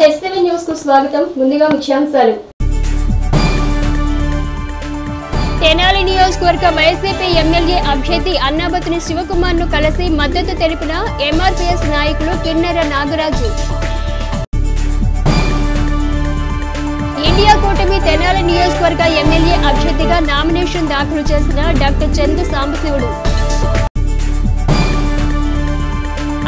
HTV news కు స్వాగతం. ముందుగా ముఖ్యాంశాలు. తెనాలి నియోజకవర్గ వైసీపీ ఎమ్మెల్యే అభ్యర్థి అన్నాబత్తుని శివకుమార్ ను కలిసి మద్దతు తెలిపిన ఎంఆర్పీఎస్ నాయకులు కిన్నెర నాగరాజు. ఇండియా కూటమి తెనాలి నియోజకవర్గ ఎమ్మెల్యే అభ్యర్థిగా నామినేషన్ దాఖలు చేసిన డాక్టర్ చందు సాంబశివుడు.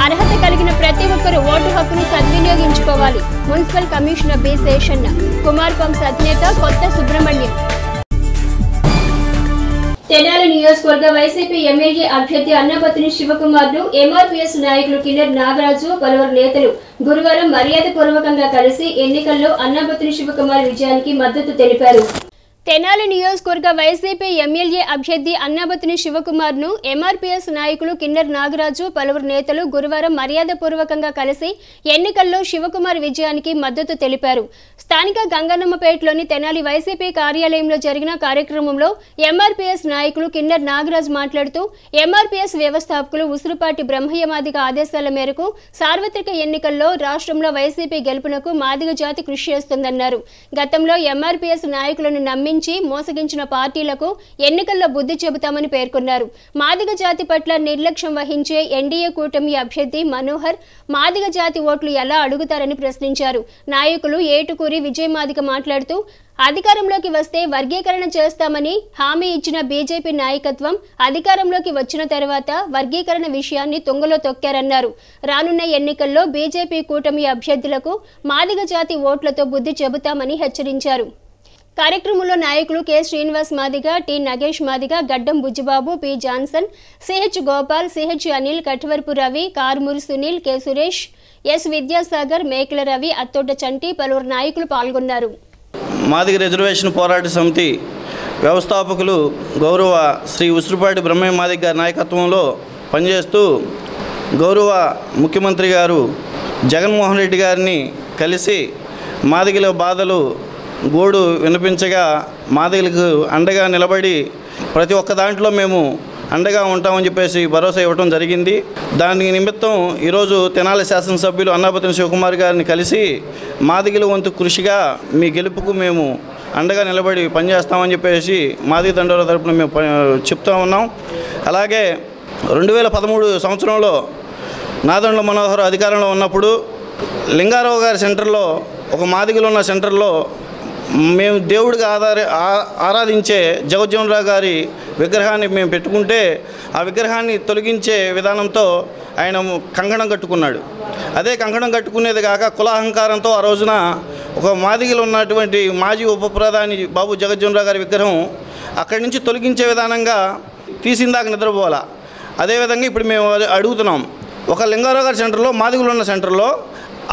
అర్హత కలిగిన ప్రతి ఒక్కరూ ఓటు హక్కును సద్వినియోగించుకోవాలి. Municipal commissioner B Seshanna. Kumar pumps అధినేత కొత్త సుబ్రహ్మణ్యం. తెనాలి నియోజకవర్గ వైసీపీ ఎమ్మెల్యే అభ్యర్థి అన్నాబత్తుని శివకుమార్ ను ఎంఆర్పీఎస్ నాయకులు కిన్నెర నాగరాజు పలువురు నేతలు గురువారం మర్యాదపూర్వకంగా కలిసి ఎన్నికల్లో అన్నాబత్తుని శివకుమార్ విజయానికి మద్దతు తెలిపారు. తెనాలి నియోజకవర్గ వైసీపీ ఎమ్మెల్యే అభ్యర్థి అన్నాబత్తుని శివకుమార్ ను ఎంఆర్పీఎస్ నాయకులు కిన్నెర నాగరాజు పలువురు నేతలు గురువారం మర్యాదపూర్వకంగా కలిసి ఎన్నికల్లో శివకుమార్ విజయానికి మద్దతు తెలిపారు. స్థానిక గంగన్నమ్మపేటలోని తెనాలి వైసీపీ కార్యాలయంలో జరిగిన కార్యక్రమంలో ఎంఆర్పీఎస్ నాయకులు కిన్నెర నాగరాజు మాట్లాడుతూ ఎంఆర్పీఎస్ వ్యవస్థాపకులు ఉసురుపాటి బ్రహ్మయ్యమాదిగ ఆదేశాల మేరకు సార్వత్రిక ఎన్నికల్లో రాష్ట్రంలో వైసీపీ గెలుపునకు మాదిగ జాతి కృషి చేస్తుందన్నారు. గతంలో ఎంఆర్పీఎస్ నాయకులను నమ్మి మోసగించిన పార్టీలకు ఎన్నికల్లో బుద్ధి చెబుతామని పేర్కొన్నారు. మాదిగ జాతి పట్ల నిర్లక్ష్యం వహించే ఎన్డీఏ కూటమి అభ్యర్థి మనోహర్ మాదిగ జాతి ఓట్లు ఎలా అడుగుతారని ప్రశ్నించారు. నాయకులు ఏటుకూరి విజయ్ మాదిగ మాట్లాడుతూ అధికారంలోకి వస్తే వర్గీకరణ చేస్తామని హామీ ఇచ్చిన బీజేపీ నాయకత్వం అధికారంలోకి వచ్చిన తర్వాత వర్గీకరణ విషయాన్ని తుంగలో తొక్కారన్నారు. రానున్న ఎన్నికల్లో బీజేపీ కూటమి అభ్యర్థులకు మాదిగ జాతి ఓట్లతో బుద్ధి చెబుతామని హెచ్చరించారు. కార్యక్రమంలో నాయకులు K Srinivas Madiga, T Nagesh Madiga, Gaddam Bujjibabu, P Johnson, CH Gopal, CH Anil, Kathavarapu Ravi, Karmuri Sunil, K Suresh, S Vidyasagar, Mekala Ravi, Attota చంటి పలువురు నాయకులు పాల్గొన్నారు. మాదిగ రిజర్వేషన్ పోరాట సమితి వ్యవస్థాపకులు గౌరవ శ్రీ ఉసురుపాటి బ్రహ్మయ్యమాదిగ గారి నాయకత్వంలో పనిచేస్తూ గౌరవ ముఖ్యమంత్రి గారు జగన్మోహన్ రెడ్డి గారిని కలిసి మాదిగల బాధలు గోడు వినిపించగా మాదిగలకు అండగా నిలబడి ప్రతి ఒక్క దాంట్లో మేము అండగా ఉంటామని చెప్పేసి భరోసా ఇవ్వడం జరిగింది. దాని నిమిత్తం ఈరోజు తెనాలి శాసనసభ్యులు అన్నాబత్తుని శివకుమార్ గారిని కలిసి మాదిగల వంతు కృషిగా మీ గెలుపుకు మేము అండగా నిలబడి పనిచేస్తామని చెప్పేసి మాదిగ దండోర తరపున మేము చెప్తా ఉన్నాం. అలాగే 2013 సంవత్సరంలో నాదెండ్ల మనోహర్ అధికారంలో ఉన్నప్పుడు లింగారావు గారి సెంటర్లో ఒక మాదిగలు ఉన్న సెంటర్లో మేము దేవుడిగా ఆరాధించే జగజ్జీవనరావు గారి విగ్రహాన్ని మేము పెట్టుకుంటే ఆ విగ్రహాన్ని తొలగించే విధానంతో ఆయన కంకణం కట్టుకున్నాడు. అదే కంకణం కట్టుకునేది కాక కులాహంకారంతో ఆ రోజున ఒక మాదిగలు ఉన్నటువంటి మాజీ ఉప ప్రధాని బాబు జగజ్జీవనరావు గారి విగ్రహం అక్కడి నుంచి తొలగించే విధానంగా తీసిందాక నిద్రపోవాలా. అదేవిధంగా ఇప్పుడు మేము అడుగుతున్నాం, ఒక లింగారావు గారి సెంటర్లో మాదిగలు ఉన్న సెంటర్లో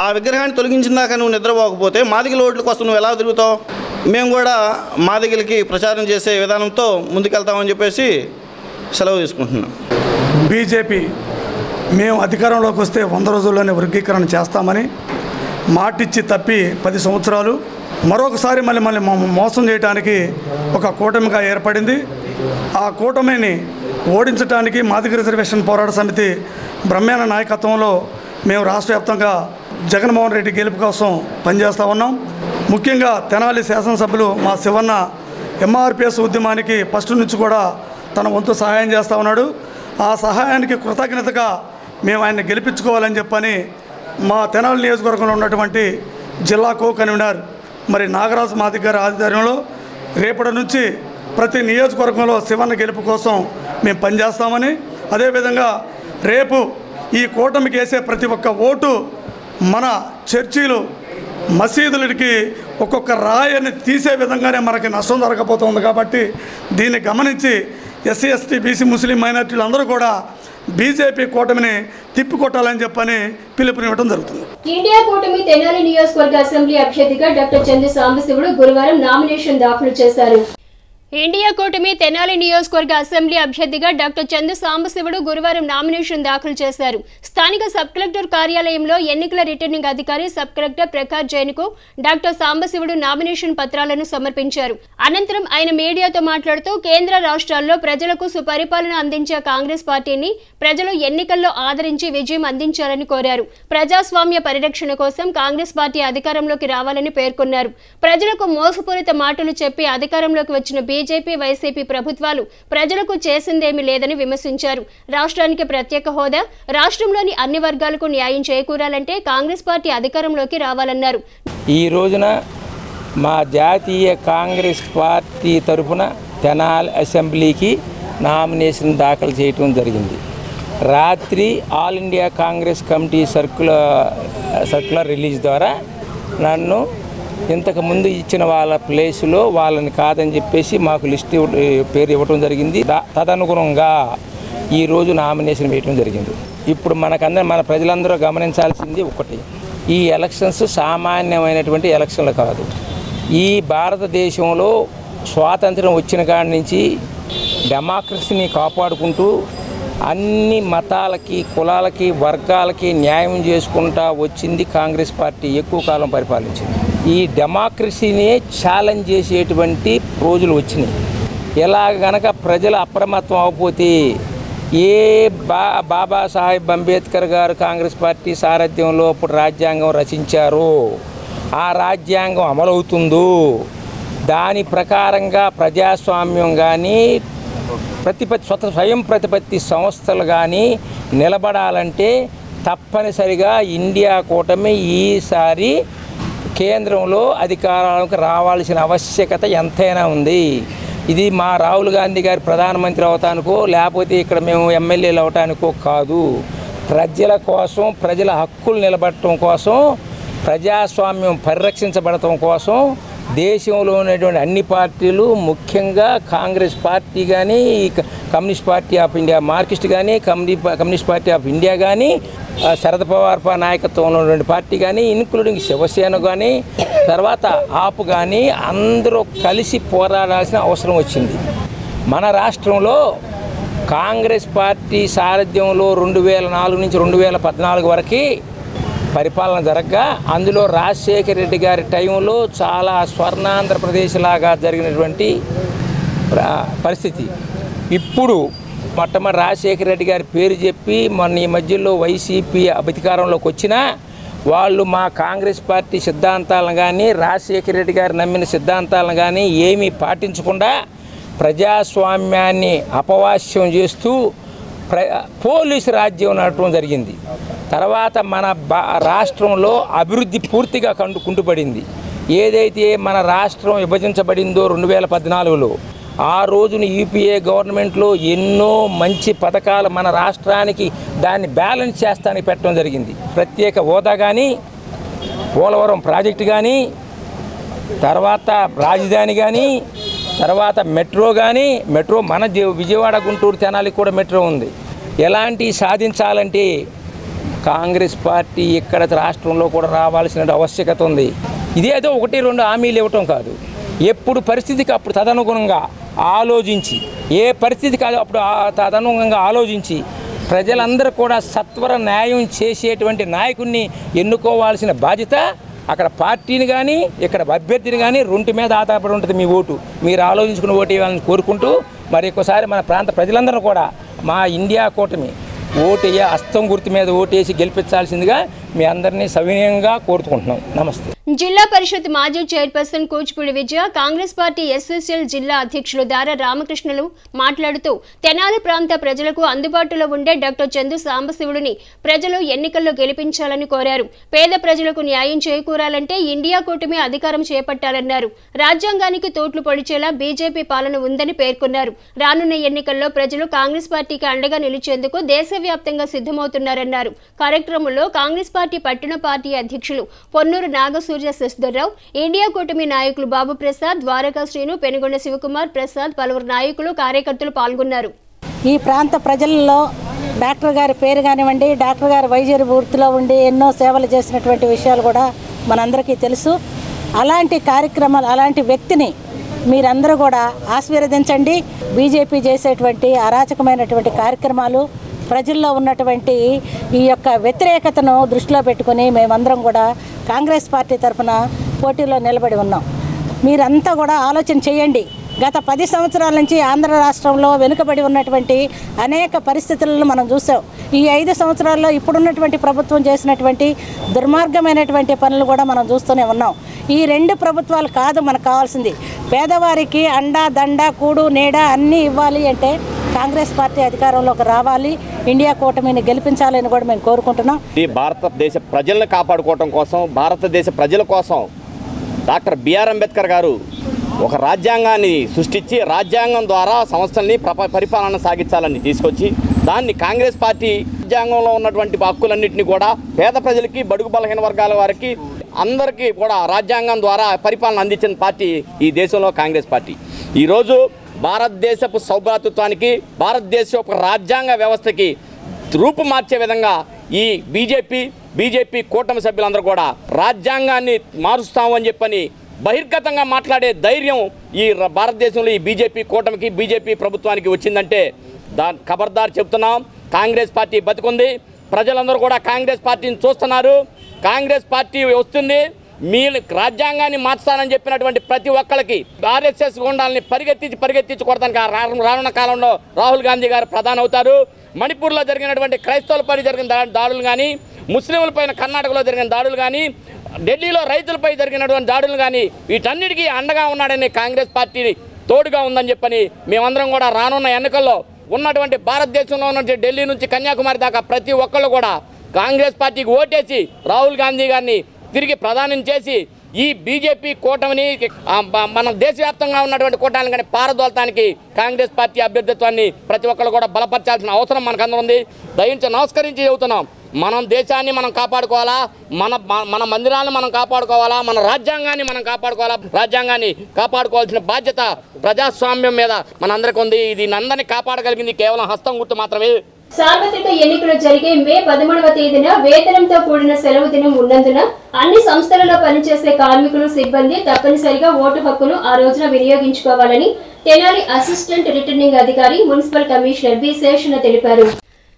ఆ విగ్రహాన్ని తొలగించిన దాకా నువ్వు నిద్రపోకపోతే మాదిగల ఓట్ల కోసం నువ్వు ఎలా తిరుగుతావు? మేము కూడా మాదిగలకి ప్రచారం చేసే విధానంతో ముందుకెళ్తామని చెప్పేసి సెలవు తీసుకుంటున్నాం. బీజేపీ మేము అధికారంలోకి వస్తే 100 రోజుల్లోనే వర్గీకరణ చేస్తామని మాటిచ్చి తప్పి 10 సంవత్సరాలు మరొకసారి మళ్ళీ మోసం చేయడానికి ఒక కూటమిగా ఏర్పడింది. ఆ కూటమిని ఓడించడానికి మాదిగ రిజర్వేషన్ పోరాట సమితి బ్రహ్మయ్య నాయకత్వంలో మేము రాష్ట్ర వ్యాప్తంగా జగన్మోహన్ రెడ్డి గెలుపు కోసం పనిచేస్తూ ఉన్నాం. ముఖ్యంగా తెనాలి శాసనసభ్యులు మా శివన్న ఎంఆర్పీఎస్ ఉద్యమానికి ఫస్ట్ నుంచి కూడా తన వంతు సహాయం చేస్తూ ఉన్నాడు. ఆ సహాయానికి కృతజ్ఞతగా మేము ఆయన్ని గెలిపించుకోవాలని చెప్పని మా తెనాలి నియోజకవర్గంలో ఉన్నటువంటి జిల్లా కో కన్వీనర్ మరి నాగరాజు మాదిగ గారి ఆధ్వర్యంలో రేపటి నుంచి ప్రతి నియోజకవర్గంలో శివన్న గెలుపు కోసం మేము పనిచేస్తామని, అదేవిధంగా రేపు ఈ కూటమికి వేసే ప్రతి ఒక్క ఓటు మన చర్చీలు మసీదులకి ఒక్కొక్క రాయిని తీసే విధంగానే మనకి నష్టం జరగబోతోంది. కాబట్టి దీన్ని గమనించి ఎస్సీ ఎస్టీ బీసీ ముస్లిం మైనార్టీలు అందరూ కూడా బీజేపీ కూటమిని తిప్పికొట్టాలని చెప్పని పిలుపునివ్వడం జరుగుతుంది. ఇండియా కూటమి తెనాలి నియోజకవర్గ అసెంబ్లీ అభ్యర్థిగా డాక్టర్ చందు సాంబశివుడు గురువారం నామినేషన్ దాఖలు చేశారు. ఇండియా కూటమి తెనాలి నియోజకవర్గ అసెంబ్లీ అభ్యర్థిగా డాక్టర్ చందు సాంబశివుడు గురువారం నామినేషన్ దాఖలు చేశారు. స్థానిక సబ్ కలెక్టర్ కార్యాలయంలో ఎన్నికల రిటర్నింగ్ అధికారి సబ్ కలెక్టర్ ప్రకాష్ జైన్కు డాక్టర్ సాంబశివుడు నామినేషన్ పత్రాలను సమర్పించారు. అనంతరం ఆయన మీడియాతో మాట్లాడుతూ కేంద్ర రాష్ట్రాల్లో ప్రజలకు సుపరిపాలన అందించే కాంగ్రెస్ పార్టీని ప్రజలు ఎన్నికల్లో ఆదరించి విజయం అందించాలని కోరారు. ప్రజాస్వామ్య పరిరక్షణ కోసం కాంగ్రెస్ పార్టీ అధికారంలోకి రావాలని పేర్కొన్నారు. ప్రజలకు మోసపూరిత మాటలు చెప్పి అధికారంలోకి వచ్చిన బీజేపీ వైసీపీ ప్రభుత్వాలు ప్రజలకు చేసిందేమీ లేదని విమర్శించారు. రాష్ట్రానికి ప్రత్యేక హోదా, రాష్ట్రంలోని అన్ని వర్గాలకు న్యాయం చేకూరాలంటే కాంగ్రెస్ పార్టీ అధికారంలోకి రావాలన్నారు. ఈ రోజున మా జాతీయ కాంగ్రెస్ పార్టీ తరఫున తెనాలి అసెంబ్లీకి నామినేషన్ దాఖలు చేయడం జరిగింది. రాత్రి all India Congress committee circular release ద్వారా నన్ను ఇంతకుముందు ఇచ్చిన వాళ్ళ ప్లేసులో వాళ్ళని కాదని చెప్పేసి మాకు లిస్ట్ పేరు ఇవ్వటం జరిగింది. తదనుగుణంగా ఈరోజు నామినేషన్ వేయటం జరిగింది. ఇప్పుడు మన ప్రజలందరూ గమనించాల్సింది ఒకటి, ఈ ఎలక్షన్స్ సామాన్యమైనటువంటి ఎలక్షన్లు కాదు. ఈ భారతదేశంలో స్వాతంత్రం వచ్చిన కాడి నుంచి డెమోక్రసీని కాపాడుకుంటూ అన్ని మతాలకి, కులాలకి, వర్గాలకి న్యాయం చేసుకుంటూ వచ్చింది కాంగ్రెస్ పార్టీ. ఎక్కువ కాలం పరిపాలించింది. ఈ డెమోక్రసీని ఛాలెంజ్ చేసేటువంటి రోజులు వచ్చినాయి. ఎలా గనక ప్రజలు అప్రమత్తం అవకపోతే బాబాసాహెబ్ అంబేద్కర్ గారు కాంగ్రెస్ పార్టీ సారథ్యంలో ఇప్పుడు రాజ్యాంగం రచించారో ఆ రాజ్యాంగం అమలవుతుందో దాని ప్రకారంగా ప్రజాస్వామ్యం కానీ స్వయం ప్రతిపత్తి సంస్థలు కానీ నిలబడాలంటే తప్పనిసరిగా ఇండియా కూటమి ఈసారి కేంద్రంలో అధికారాలకు రావాల్సిన ఆవశ్యకత ఎంతైనా ఉంది. ఇది మా రాహుల్ గాంధీ గారి ప్రధానమంత్రి అవటానికో లేకపోతే ఇక్కడ మేము ఎమ్మెల్యేలు అవటానికో కాదు. ప్రజల కోసం, ప్రజల హక్కులు నిలబడటం కోసం, ప్రజాస్వామ్యం పరిరక్షించబడటం కోసం దేశంలో ఉన్నటువంటి అన్ని పార్టీలు, ముఖ్యంగా కాంగ్రెస్ పార్టీ కానీ, communist party of India Marxist కానీ, కమ్యూనిస్ట్ పార్టీ ఆఫ్ ఇండియా కానీ, శరద్ పవార్ నాయకత్వంలో ఉన్నటువంటి పార్టీ కానీ, ఇన్క్లూడింగ్ శివసేన కానీ, తర్వాత ఆప్ కానీ అందరూ కలిసి పోరాడాల్సిన అవసరం వచ్చింది. మన రాష్ట్రంలో కాంగ్రెస్ పార్టీ సారథ్యంలో 2004 నుంచి 2014 వరకు పరిపాలన జరగగా అందులో రాజశేఖర రెడ్డి గారి టైంలో చాలా స్వర్ణాంధ్రప్రదేశ్ లాగా జరిగినటువంటి పరిస్థితి. ఇప్పుడు మొట్టమొదటి రాజశేఖర రెడ్డి గారి పేరు చెప్పి మొన్న ఈ మధ్యలో వైసీపీ అధికారంలోకి వచ్చినా వాళ్ళు మా కాంగ్రెస్ పార్టీ సిద్ధాంతాలను కానీ, రాజశేఖర రెడ్డి గారు నమ్మిన సిద్ధాంతాలను కానీ ఏమీ పాటించకుండా ప్రజాస్వామ్యాన్ని అపవాస్యం చేస్తూ పోలీసు రాజ్యం నడపడం జరిగింది. తర్వాత మన రాష్ట్రంలో అభివృద్ధి పూర్తిగా కుంటుపడింది. ఏదైతే మన రాష్ట్రం విభజించబడిందో 2014లో ఆ రోజున యూపీఏ గవర్నమెంట్లో ఎన్నో మంచి పథకాలు మన రాష్ట్రానికి దాన్ని బ్యాలెన్స్ చేస్తానికి పెట్టడం జరిగింది. ప్రత్యేక హోదా కానీ, పోలవరం ప్రాజెక్టు కానీ, తర్వాత రాజధాని కానీ, తర్వాత మెట్రో కానీ, మెట్రో మన విజయవాడ, గుంటూరు, తెనాలి కూడా మెట్రో ఉంది. ఎలాంటివి సాధించాలంటే కాంగ్రెస్ పార్టీ ఇక్కడ రాష్ట్రంలో కూడా రావాల్సిన ఆవశ్యకత ఉంది. ఇదేదో 1-2 హామీలు ఇవ్వటం కాదు. ఎప్పుడు పరిస్థితికి అప్పుడు తదనుగుణంగా ఆలోచించి, ఏ పరిస్థితి కాదు అప్పుడు తదనుగుణంగా ఆలోచించి ప్రజలందరూ కూడా సత్వర న్యాయం చేసేటువంటి నాయకుడిని ఎన్నుకోవాల్సిన బాధ్యత అక్కడ పార్టీని కానీ, ఇక్కడ అభ్యర్థిని కానీ 2 మీద ఆధారపడి ఉంటుంది మీ ఓటు. మీరు ఆలోచించుకుని ఓటు వేయాలని కోరుకుంటూ మరి ఒక్కసారి మన ప్రాంత ప్రజలందరూ కూడా మా ఇండియా కూటమి ఓటేయ హస్తం గుర్తు మీద ఓటేసి గెలిపించాల్సిందిగా మీ అందరినీ సవినయంగా కోరుకుంటున్నాం. నమస్తే. జిల్లా పరిషత్ మాజీ చైర్పర్సన్ కూచిపూడి విజయ, కాంగ్రెస్ పార్టీ ఎస్ఎస్ఎల్ జిల్లా అధ్యక్షులు దారా రామకృష్ణులు మాట్లాడుతూ తెనాలి ప్రాంత ప్రజలకు అందుబాటులో ఉండే డాక్టర్ చందు సాంబశివుడిని ప్రజలు ఎన్నికల్లో గెలిపించాలని కోరారు. పేద ప్రజలకు న్యాయం చేకూరాలంటే ఇండియా కూటమి అధికారం చేపట్టాలన్నారు. రాజ్యాంగానికి తోట్లు పొడిచేలా బీజేపీ పాలన ఉందని పేర్కొన్నారు. రానున్న ఎన్నికల్లో ప్రజలు కాంగ్రెస్ పార్టీకి అండగా నిలిచేందుకు దేశవ్యాప్తంగా సిద్ధమవుతున్నారన్నారు. కార్యక్రమంలో కాంగ్రెస్ పార్టీ పట్టణ పార్టీ అధ్యక్షులు పొన్నూరు నాగసూర్య శశిధర్రావు, ఇండియా కూటమి నాయకులు బాబు ప్రసాద్, ద్వారకా శ్రీను, పెనుగొండ శివకుమార్ ప్రసాద్, పలువురు నాయకులు, కార్యకర్తలు పాల్గొన్నారు. ఈ ప్రాంత ప్రజల్లో డాక్టర్ గారి పేరు కానివ్వండి, డాక్టర్ గారు వైద్య వృత్తిలో ఉండి ఎన్నో సేవలు చేసినటువంటి విషయాలు కూడా మనందరికీ తెలుసు. అలాంటి కార్యక్రమాలు, అలాంటి వ్యక్తిని మీరందరూ కూడా ఆశీర్వదించండి. బీజేపీ చేసేటువంటి అరాచకమైనటువంటి కార్యక్రమాలు, ప్రజల్లో ఉన్నటువంటి ఈ యొక్క వ్యతిరేకతను దృష్టిలో పెట్టుకొని మేమందరం కూడా కాంగ్రెస్ పార్టీ తరఫున పోటీలో నిలబడి ఉన్నాం. మీరంతా కూడా ఆలోచన చేయండి. గత 10 సంవత్సరాల నుంచి ఆంధ్ర రాష్ట్రంలో వెనుకబడి ఉన్నటువంటి అనేక పరిస్థితులను మనం చూసాం. ఈ 5 సంవత్సరాల్లో ఇప్పుడున్నటువంటి ప్రభుత్వం చేసినటువంటి దుర్మార్గమైనటువంటి పనులు కూడా మనం చూస్తూనే ఉన్నాం. ఈ 2 ప్రభుత్వాలు కాదు మనకు కావాల్సింది. పేదవారికి అండా దండ కూడు నీడ అన్నీ ఇవ్వాలి అంటే కాంగ్రెస్ పార్టీ అధికారంలోకి రావాలి, ఇండియా కూటమిని గెలిపించాలని కూడా మేము కోరుకుంటున్నాం. ఈ భారతదేశ ప్రజలను కాపాడుకోవడం కోసం, భారతదేశ ప్రజల కోసం డాక్టర్ బిఆర్ అంబేద్కర్ గారు ఒక రాజ్యాంగాన్ని సృష్టించి రాజ్యాంగం ద్వారా సంస్థల్ని పరిపాలన సాగించాలని తీసుకొచ్చి దాన్ని కాంగ్రెస్ పార్టీ రాజ్యాంగంలో ఉన్నటువంటి హక్కులన్నింటినీ కూడా పేద ప్రజలకి, బడుగు బలహీన వర్గాల వారికి అందరికీ కూడా రాజ్యాంగం ద్వారా పరిపాలన అందించిన పార్టీ ఈ దేశంలో కాంగ్రెస్ పార్టీ. ఈరోజు భారతదేశపు సౌభ్రాతృత్వానికి, భారతదేశపు రాజ్యాంగ వ్యవస్థకి రూపు మార్చే విధంగా ఈ బీజేపీ కూటమి సభ్యులందరూ కూడా రాజ్యాంగాన్ని మారుస్తామని చెప్పని బహిర్గతంగా మాట్లాడే ధైర్యం ఈ భారతదేశంలో ఈ బీజేపీ కూటమికి, బీజేపీ ప్రభుత్వానికి వచ్చిందంటే ఖబర్దార్ చెప్తున్నాం. కాంగ్రెస్ పార్టీ బతికుంది. ప్రజలందరూ కూడా కాంగ్రెస్ పార్టీని చూస్తున్నారు. కాంగ్రెస్ పార్టీ వస్తుంది. మీ రాజ్యాంగాన్ని మార్చాలని చెప్పినటువంటి ప్రతి ఒక్కరికి ఆర్ఎస్ఎస్ గుండాలని పరిగెత్తించి కొడతానికి రానున్న కాలంలో రాహుల్ గాంధీ గారు ప్రధాని అవుతారు. మణిపూర్లో జరిగినటువంటి క్రైస్తవులపై జరిగిన దాడులు కానీ, ముస్లింలపైన కర్ణాటకలో జరిగిన దాడులు కానీ, ఢిల్లీలో రైతులపై జరిగినటువంటి దాడులు కానీ వీటన్నిటికీ అండగా ఉన్నాడని కాంగ్రెస్ పార్టీ తోడుగా ఉందని చెప్పని మేమందరం కూడా రానున్న ఎన్నికల్లో ఉన్నటువంటి భారతదేశంలో ఉన్న ఢిల్లీ నుంచి కన్యాకుమారి దాకా ప్రతి ఒక్కళ్ళు కూడా కాంగ్రెస్ పార్టీకి ఓటేసి రాహుల్ గాంధీ గారిని తిరిగి ప్రధానం చేసి ఈ బీజేపీ కూటమిని మన దేశవ్యాప్తంగా ఉన్నటువంటి కూటమిని కానీ పారదోలటానికి కాంగ్రెస్ పార్టీ అభ్యర్థిత్వాన్ని ప్రతి ఒక్కళ్ళు కూడా బలపరచాల్సిన అవసరం మనకందరం ఉంది. దయించి నమస్కరించి చెబుతున్నాం. మనం దేశాన్ని మనం కాపాడుకోవాలా, మన మందిరాలను మనం కాపాడుకోవాలా, మన రాజ్యాంగాన్ని మనం కాపాడుకోవాలా. రాజ్యాంగాన్ని కాపాడుకోవాల్సిన బాధ్యత ప్రజాస్వామ్యం మీద మనందరికీ ఉంది. ఇది అందరినీ కాపాడగలిగింది కేవలం హస్తం గుర్తు మాత్రమే. సార్వత్రిక ఎన్నికలు జరిగే మే 13వ తేదీన వేతనంతో కూడిన సెలవు దినం ఉన్నందున అన్ని సంస్థలలో పనిచేసే కార్మికులు, సిబ్బంది తప్పనిసరిగా ఓటు హక్కును ఆ రోజున వినియోగించుకోవాలని తెనాలి అసిస్టెంట్ రిటర్నింగ్ అధికారి మున్సిపల్ కమిషనర్ బి శేషణ తెలిపారు.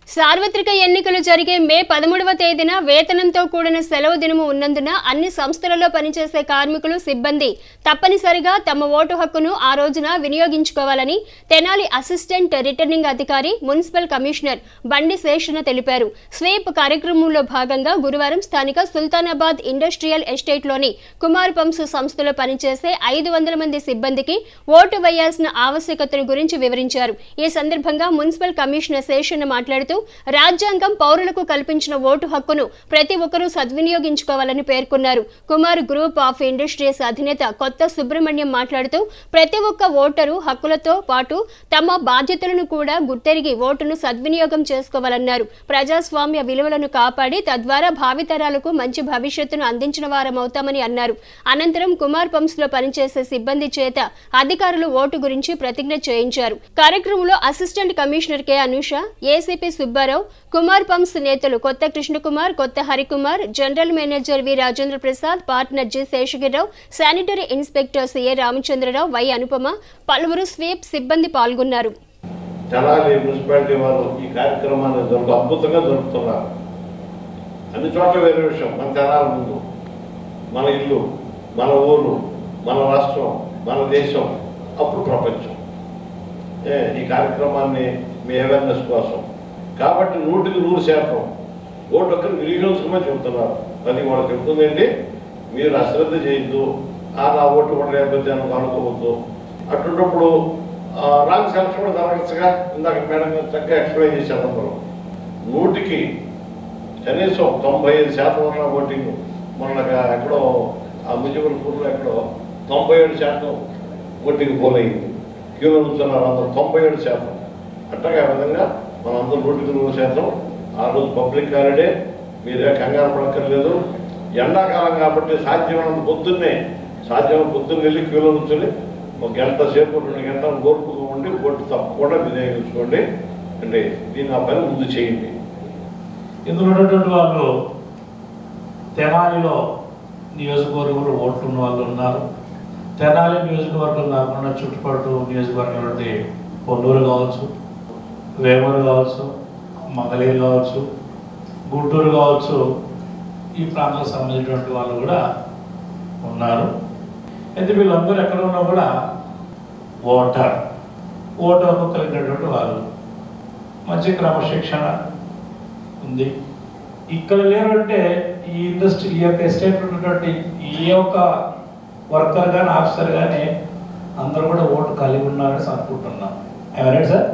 సార్వత్రిక ఎన్నికలు జరిగే మే 13వ తేదీన వేతనంతో కూడిన సెలవు దినము ఉన్నందున అన్ని సంస్థలలో పనిచేసే కార్మికులు, సిబ్బంది తప్పనిసరిగా తమ ఓటు హక్కును ఆ రోజున వినియోగించుకోవాలని తెనాలి అసిస్టెంట్ రిటర్నింగ్ అధికారి మున్సిపల్ కమిషనర్ బండి శేషణ తెలిపారు. స్వీప్ కార్యక్రమంలో భాగంగా గురువారం స్థానిక సుల్తానాబాద్ ఇండస్ట్రియల్ ఎస్టేట్లోని కుమార్ పంప్స్ సంస్థలో పనిచేసే 500 మంది సిబ్బందికి ఓటు వేయాల్సిన ఆవశ్యకతను గురించి వివరించారు. ఈ సందర్భంగా మున్సిపల్ కమిషనర్ శేషణ మాట్లాడుతూ రాజ్యాంగం పౌరులకు కల్పించిన ఓటు హక్కును ప్రతి ఒక్కరూ సద్వినియోగించుకోవాలని పేర్కొన్నారు. కుమార్ గ్రూప్ ఆఫ్ ఇండస్ట్రీస్ అధినేత కొత్త సుబ్రహ్మణ్యం మాట్లాడుతూ ప్రతి ఒక్క ఓటరు హక్కులతో పాటు తమ బాధ్యతలను కూడా గుర్తెరిగి ఓటును సద్వినియోగం చేసుకోవాలన్నారు. ప్రజాస్వామ్య విలువలను కాపాడి తద్వారా భావితరాలకు మంచి భవిష్యత్తును అందించిన వారమవుతామని అన్నారు. అనంతరం కుమార్ పంప్స్ లో పనిచేసే సిబ్బంది చేత అధికారులు ఓటు గురించి ప్రతిజ్ఞ చేయించారు. కార్యక్రమంలో assistant commissioner K Anusha, ACP Subbarao, Kumar pumps నేతలు Kotha Krishnakumar, Kotha Harikumar, general manager V Rajendra Prasad, partner G Seshagirirao, sanitary inspectors A Ramachandrarao, Y Anupama, పలువురు స్వీప్ సిబ్బంది పాల్గొన్నారు. తెనాలి మున్సిపాలిటీ వారు ఈ కార్యక్రమాన్ని అద్భుతంగా జరుపుతున్నారు. అన్ని చోట్ల వేరే విషయం. మన తెనాలి ముందు మన ఇల్లు, మన ఊరు, మన రాష్ట్రం, మన దేశం, అప్పుడు ప్రపంచం. ఈ కార్యక్రమాన్ని మీ అవేర్నెస్ కోసం కాబట్టి 100% ఓటు హక్కును వినియోగించుకోమని చెబుతున్నారు. అది కూడా చెబుతుందండి. మీరు అశ్రద్ధ చేయొద్దు, నా ఓటు కూడా లేకపోతే అనుకోవద్దు. అటువంటిప్పుడు రాంగ్ సెలక్షన్ కూడా జరగచ్చుగా. ఇందాక మేడం చక్కగా ఎక్స్ప్లెయిన్ చేశారు. అందరూ 100కి కనీసం 95% ఓటింగ్. మొన్నగా ఎక్కడో ముజఫర్పూర్లో ఎక్కడో 97% ఓటింగ్ పోలైంది. క్యూలో ఉంచున్నారు అందరూ 97%. అట్టగా విధంగా మనందరూ 100% ఆ రోజు పబ్లిక్ హాలిడే. మీరే కంగారు పడక్కర్లేదు. ఎండాకాలం కాబట్టి సాధ్యమైనంత పొద్దున్నే వెళ్ళి క్యూలో నుంచుని 1 గంట సేపు 2 గంటలు ఓర్పుగా ఉండి ఓటు తప్పకుండా వినియోగించుకోండి. అంటే దీన్ని ఆ పని ముందు చేయండి. ఇందులో ఉన్నటువంటి వాళ్ళు తెనాలిలో నియోజకవర్గంలో ఓట్లు ఉన్న వాళ్ళు ఉన్నారు. తెనాలి నియోజకవర్గం కాకుండా చుట్టుపక్కల నియోజకవర్గం నుండి పొన్నూరు కావచ్చు, వేమూరు కావచ్చు, మంగళగిరి కావచ్చు, గుంటూరు కావచ్చు, ఈ ప్రాంతాలకు సంబంధించినటువంటి వాళ్ళు కూడా ఉన్నారు. అయితే వీళ్ళందరూ ఎక్కడ ఉన్నా కూడా ఓటు హక్కు కలిగినటువంటి వాళ్ళు, మంచి క్రమశిక్షణ ఉంది. ఇక్కడ లేరంటే ఈ ఇండస్ట్రీ, ఈ యొక్క ఎస్టేట్ ఉన్నటువంటి ఏ ఒక్క వర్కర్ కానీ ఆఫీసర్ కానీ అందరూ కూడా ఓటు కలిగి ఉన్నారని అనుకుంటున్నాం. Right sir?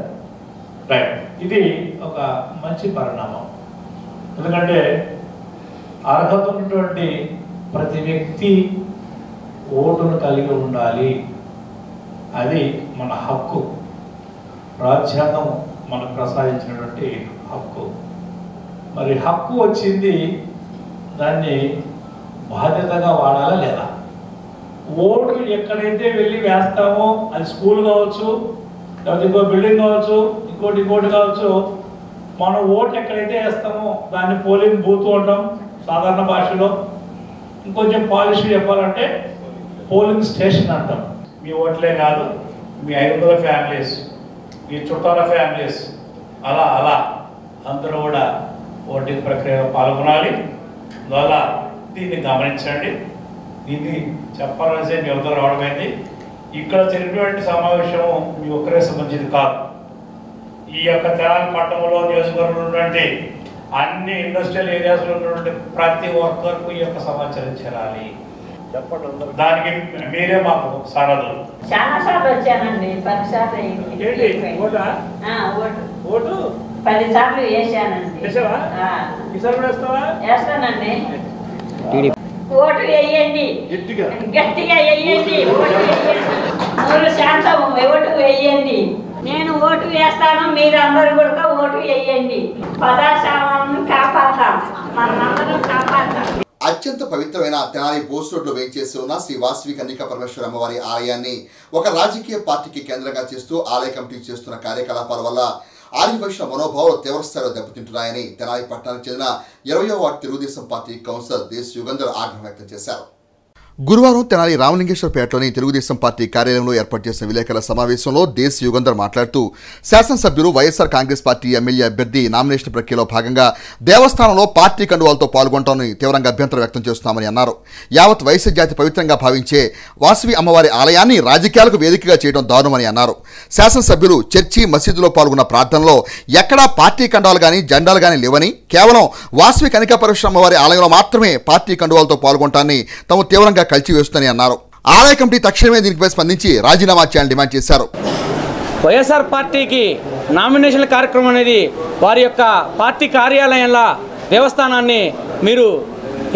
రైట్. ఇది ఒక మంచి పరిణామం. ఎందుకంటే అర్హత ఉన్నటువంటి ప్రతి వ్యక్తి ఓటును కలిగి ఉండాలి. అది మన హక్కు, రాజ్యాంగం మనకు ప్రసాదించినటువంటి హక్కు. మరి హక్కు వచ్చింది, దాన్ని బాధ్యతగా వాడాలా లేదా? ఓటు ఎక్కడైతే వెళ్ళి వేస్తామో, అది స్కూల్ కావచ్చు, లేకపోతే ఇంకో బిల్డింగ్ కావచ్చు, ఇంకోటి కావచ్చు, మనం ఓటు ఎక్కడైతే వేస్తామో దాన్ని పోలింగ్ బూత్ అంటాం సాధారణ భాషలో. ఇంకొంచెం పాలిష్ చెప్పాలంటే పోలింగ్ స్టేషన్ అంటాం. మీ ఓట్లే కాదు, మీ 500 ఫ్యామిలీస్, మీ చుట్టాల ఫ్యామిలీస్, అలా అందరూ కూడా ఓటింగ్ ప్రక్రియలో పాల్గొనాలి. అందువల్ల దీన్ని గమనించండి. దీన్ని చెప్పాల్సి మీ వద్ద రావడమైంది. ఇక్కడ జరిగినటువంటి సమావేశము మీ ఒక్కరే సంబంధించింది కాదు. ఈ యొక్క తెనాలి పట్టణంలో నియోజకవర్గంలో ఉన్నటువంటి అన్ని ఇండస్ట్రియల్ ఏరియాస్లో ఉన్నటువంటి ప్రతి ఒక్కరికి ఈ యొక్క సమాచారం చేరాలి. చెప్పండి. దానికి మీరే మాకు సారథులు. చాలా సార్లు వచ్చానండి, 10 సార్లు ఓటు 10 సార్లు వేసానండి. వేస్తానండి. ఓటు వేయండి, గట్టిగా వేయండి. ఓటు శాంతం, ఓటు వేయండి. నేను ఓటు వేస్తాను, మీరందరూ కూడా ఓటు వేయండి. పదాశాలను కాపాడతాం, మనందరం కాపాడతాం. అత్యంత పవిత్రమైన తెనాలి బోస్ రోడ్లో వేయించేసి ఉన్న శ్రీ వాసవి కన్యకా పరమేశ్వర అమ్మవారి ఆలయాన్ని ఒక రాజకీయ పార్టీకి కేంద్రంగా చేస్తూ ఆలయ కమిటీ చేస్తున్న కార్యకలాపాల వల్ల ఆర్యవైశ్య మనోభావాలు తీవ్రస్థాయిలో దెబ్బతింటున్నాయని తెనాలి పట్టణానికి చెందిన 20వ వార్డు తెలుగుదేశం పార్టీ కౌన్సిలర్ దేశ్ యుగంధర్ ఆగ్రహం వ్యక్తం చేశారు. గురువారం తెనాలి రామలింగేశ్వరపేటలోని తెలుగుదేశం పార్టీ కార్యాలయంలో ఏర్పాటు చేసిన విలేకరుల సమావేశంలో దేశ్ యుగంధర్ మాట్లాడుతూ శాసనసభ్యులు వైఎస్ఆర్ కాంగ్రెస్ పార్టీ ఎమ్మెల్యే అభ్యర్థి నామినేషన్ ప్రక్రియలో భాగంగా దేవస్థానంలో పార్టీ కండువాలతో పాల్గొనడాన్ని తీవ్రంగా అభ్యంతరం వ్యక్తం చేస్తున్నామని అన్నారు. యావత్ వైశ్య జాతి పవిత్రంగా భావించే వాసవి అమ్మవారి ఆలయాన్ని రాజకీయాలకు వేదికగా చేయడం దారుణమని అన్నారు. శాసనసభ్యులు చర్చి, మసీదులో పాల్గొన్న ప్రార్థనలో ఎక్కడా పార్టీ కండువాలు కానీ జెండాలు కానీ లేవని, కేవలం వాసవి కన్యకా పరమేశ్వర అమ్మవారి ఆలయంలో మాత్రమే పార్టీ కండువాలతో పాల్గొనడాన్ని తాము తీవ్రంగా కలిసివేస్తుందని అన్నారు. ఆలయ కమిటీ తక్షణమే దీనిపై స్పందించి రాజీనామా చేయాలని డిమాండ్ చేశారు. వైఎస్ఆర్ పార్టీకి నామినేషన్ల కార్యక్రమం అనేది వారి యొక్క పార్టీ కార్యాలయంలో దేవస్థానాన్ని మీరు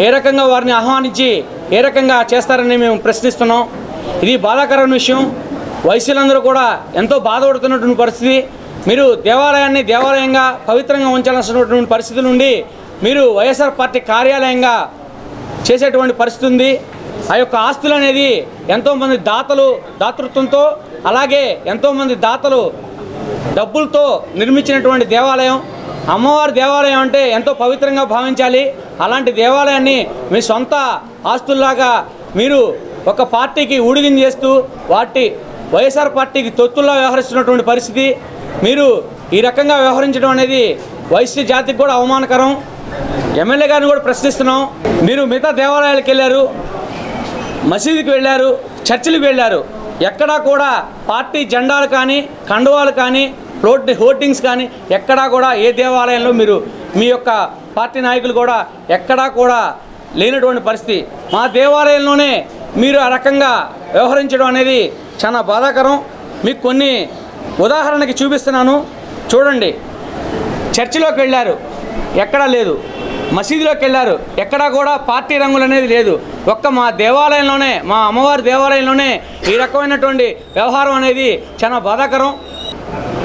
ఏ రకంగా వారిని ఆహ్వానించి ఏ రకంగా చేస్తారని మేము ప్రశ్నిస్తున్నాం. ఇది బాధాకరమైన విషయం. వైశ్యులందరూ కూడా ఎంతో బాధపడుతున్నటువంటి పరిస్థితి. మీరు దేవాలయాన్ని దేవాలయంగా పవిత్రంగా ఉంచాల్సినటువంటి పరిస్థితి నుండి మీరు వైఎస్ఆర్ పార్టీ కార్యాలయంగా చేసేటువంటి పరిస్థితి ఉంది. ఆ యొక్క ఆస్తులు అనేది ఎంతోమంది దాతృత్వంతో, అలాగే ఎంతోమంది దాతలు డబ్బులతో నిర్మించినటువంటి దేవాలయం. అమ్మవారి దేవాలయం అంటే ఎంతో పవిత్రంగా భావించాలి. అలాంటి దేవాలయాన్ని మీ సొంత ఆస్తుల్లాగా మీరు ఒక పార్టీకి ఊడిగం చేస్తూ వాటి వైఎస్ఆర్ పార్టీకి తొత్తుల్లా వ్యవహరిస్తున్నటువంటి పరిస్థితి. మీరు ఈ రకంగా వ్యవహరించడం అనేది వైశ్య జాతికి కూడా అవమానకరం. ఎమ్మెల్యే గారిని కూడా ప్రశ్నిస్తున్నాం. మీరు మిగతా దేవాలయాలకు వెళ్ళారు, మసీదుకి వెళ్ళారు, చర్చిలకు వెళ్ళారు. ఎక్కడా కూడా పార్టీ జెండాలు కానీ కండువాలు కానీ హోర్డింగ్స్ కానీ ఎక్కడా కూడా ఏ దేవాలయంలో మీరు మీ యొక్క పార్టీ నాయకులు కూడా ఎక్కడా కూడా లేనటువంటి పరిస్థితి. మా దేవాలయంలోనే మీరు ఆ రకంగా వ్యవహరించడం అనేది చాలా బాధాకరం. మీకు కొన్ని ఉదాహరణకి చూపిస్తున్నాను, చూడండి. చర్చిలోకి వెళ్ళారు, ఎక్కడా లేదు. మసీదులోకి వెళ్ళారు, ఎక్కడా కూడా పార్టీ రంగులు అనేది లేదు. ఒక్క మా దేవాలయంలోనే, మా అమ్మవారి దేవాలయంలోనే ఈ రకమైనటువంటి వ్యవహారం అనేది చాలా బాధాకరం.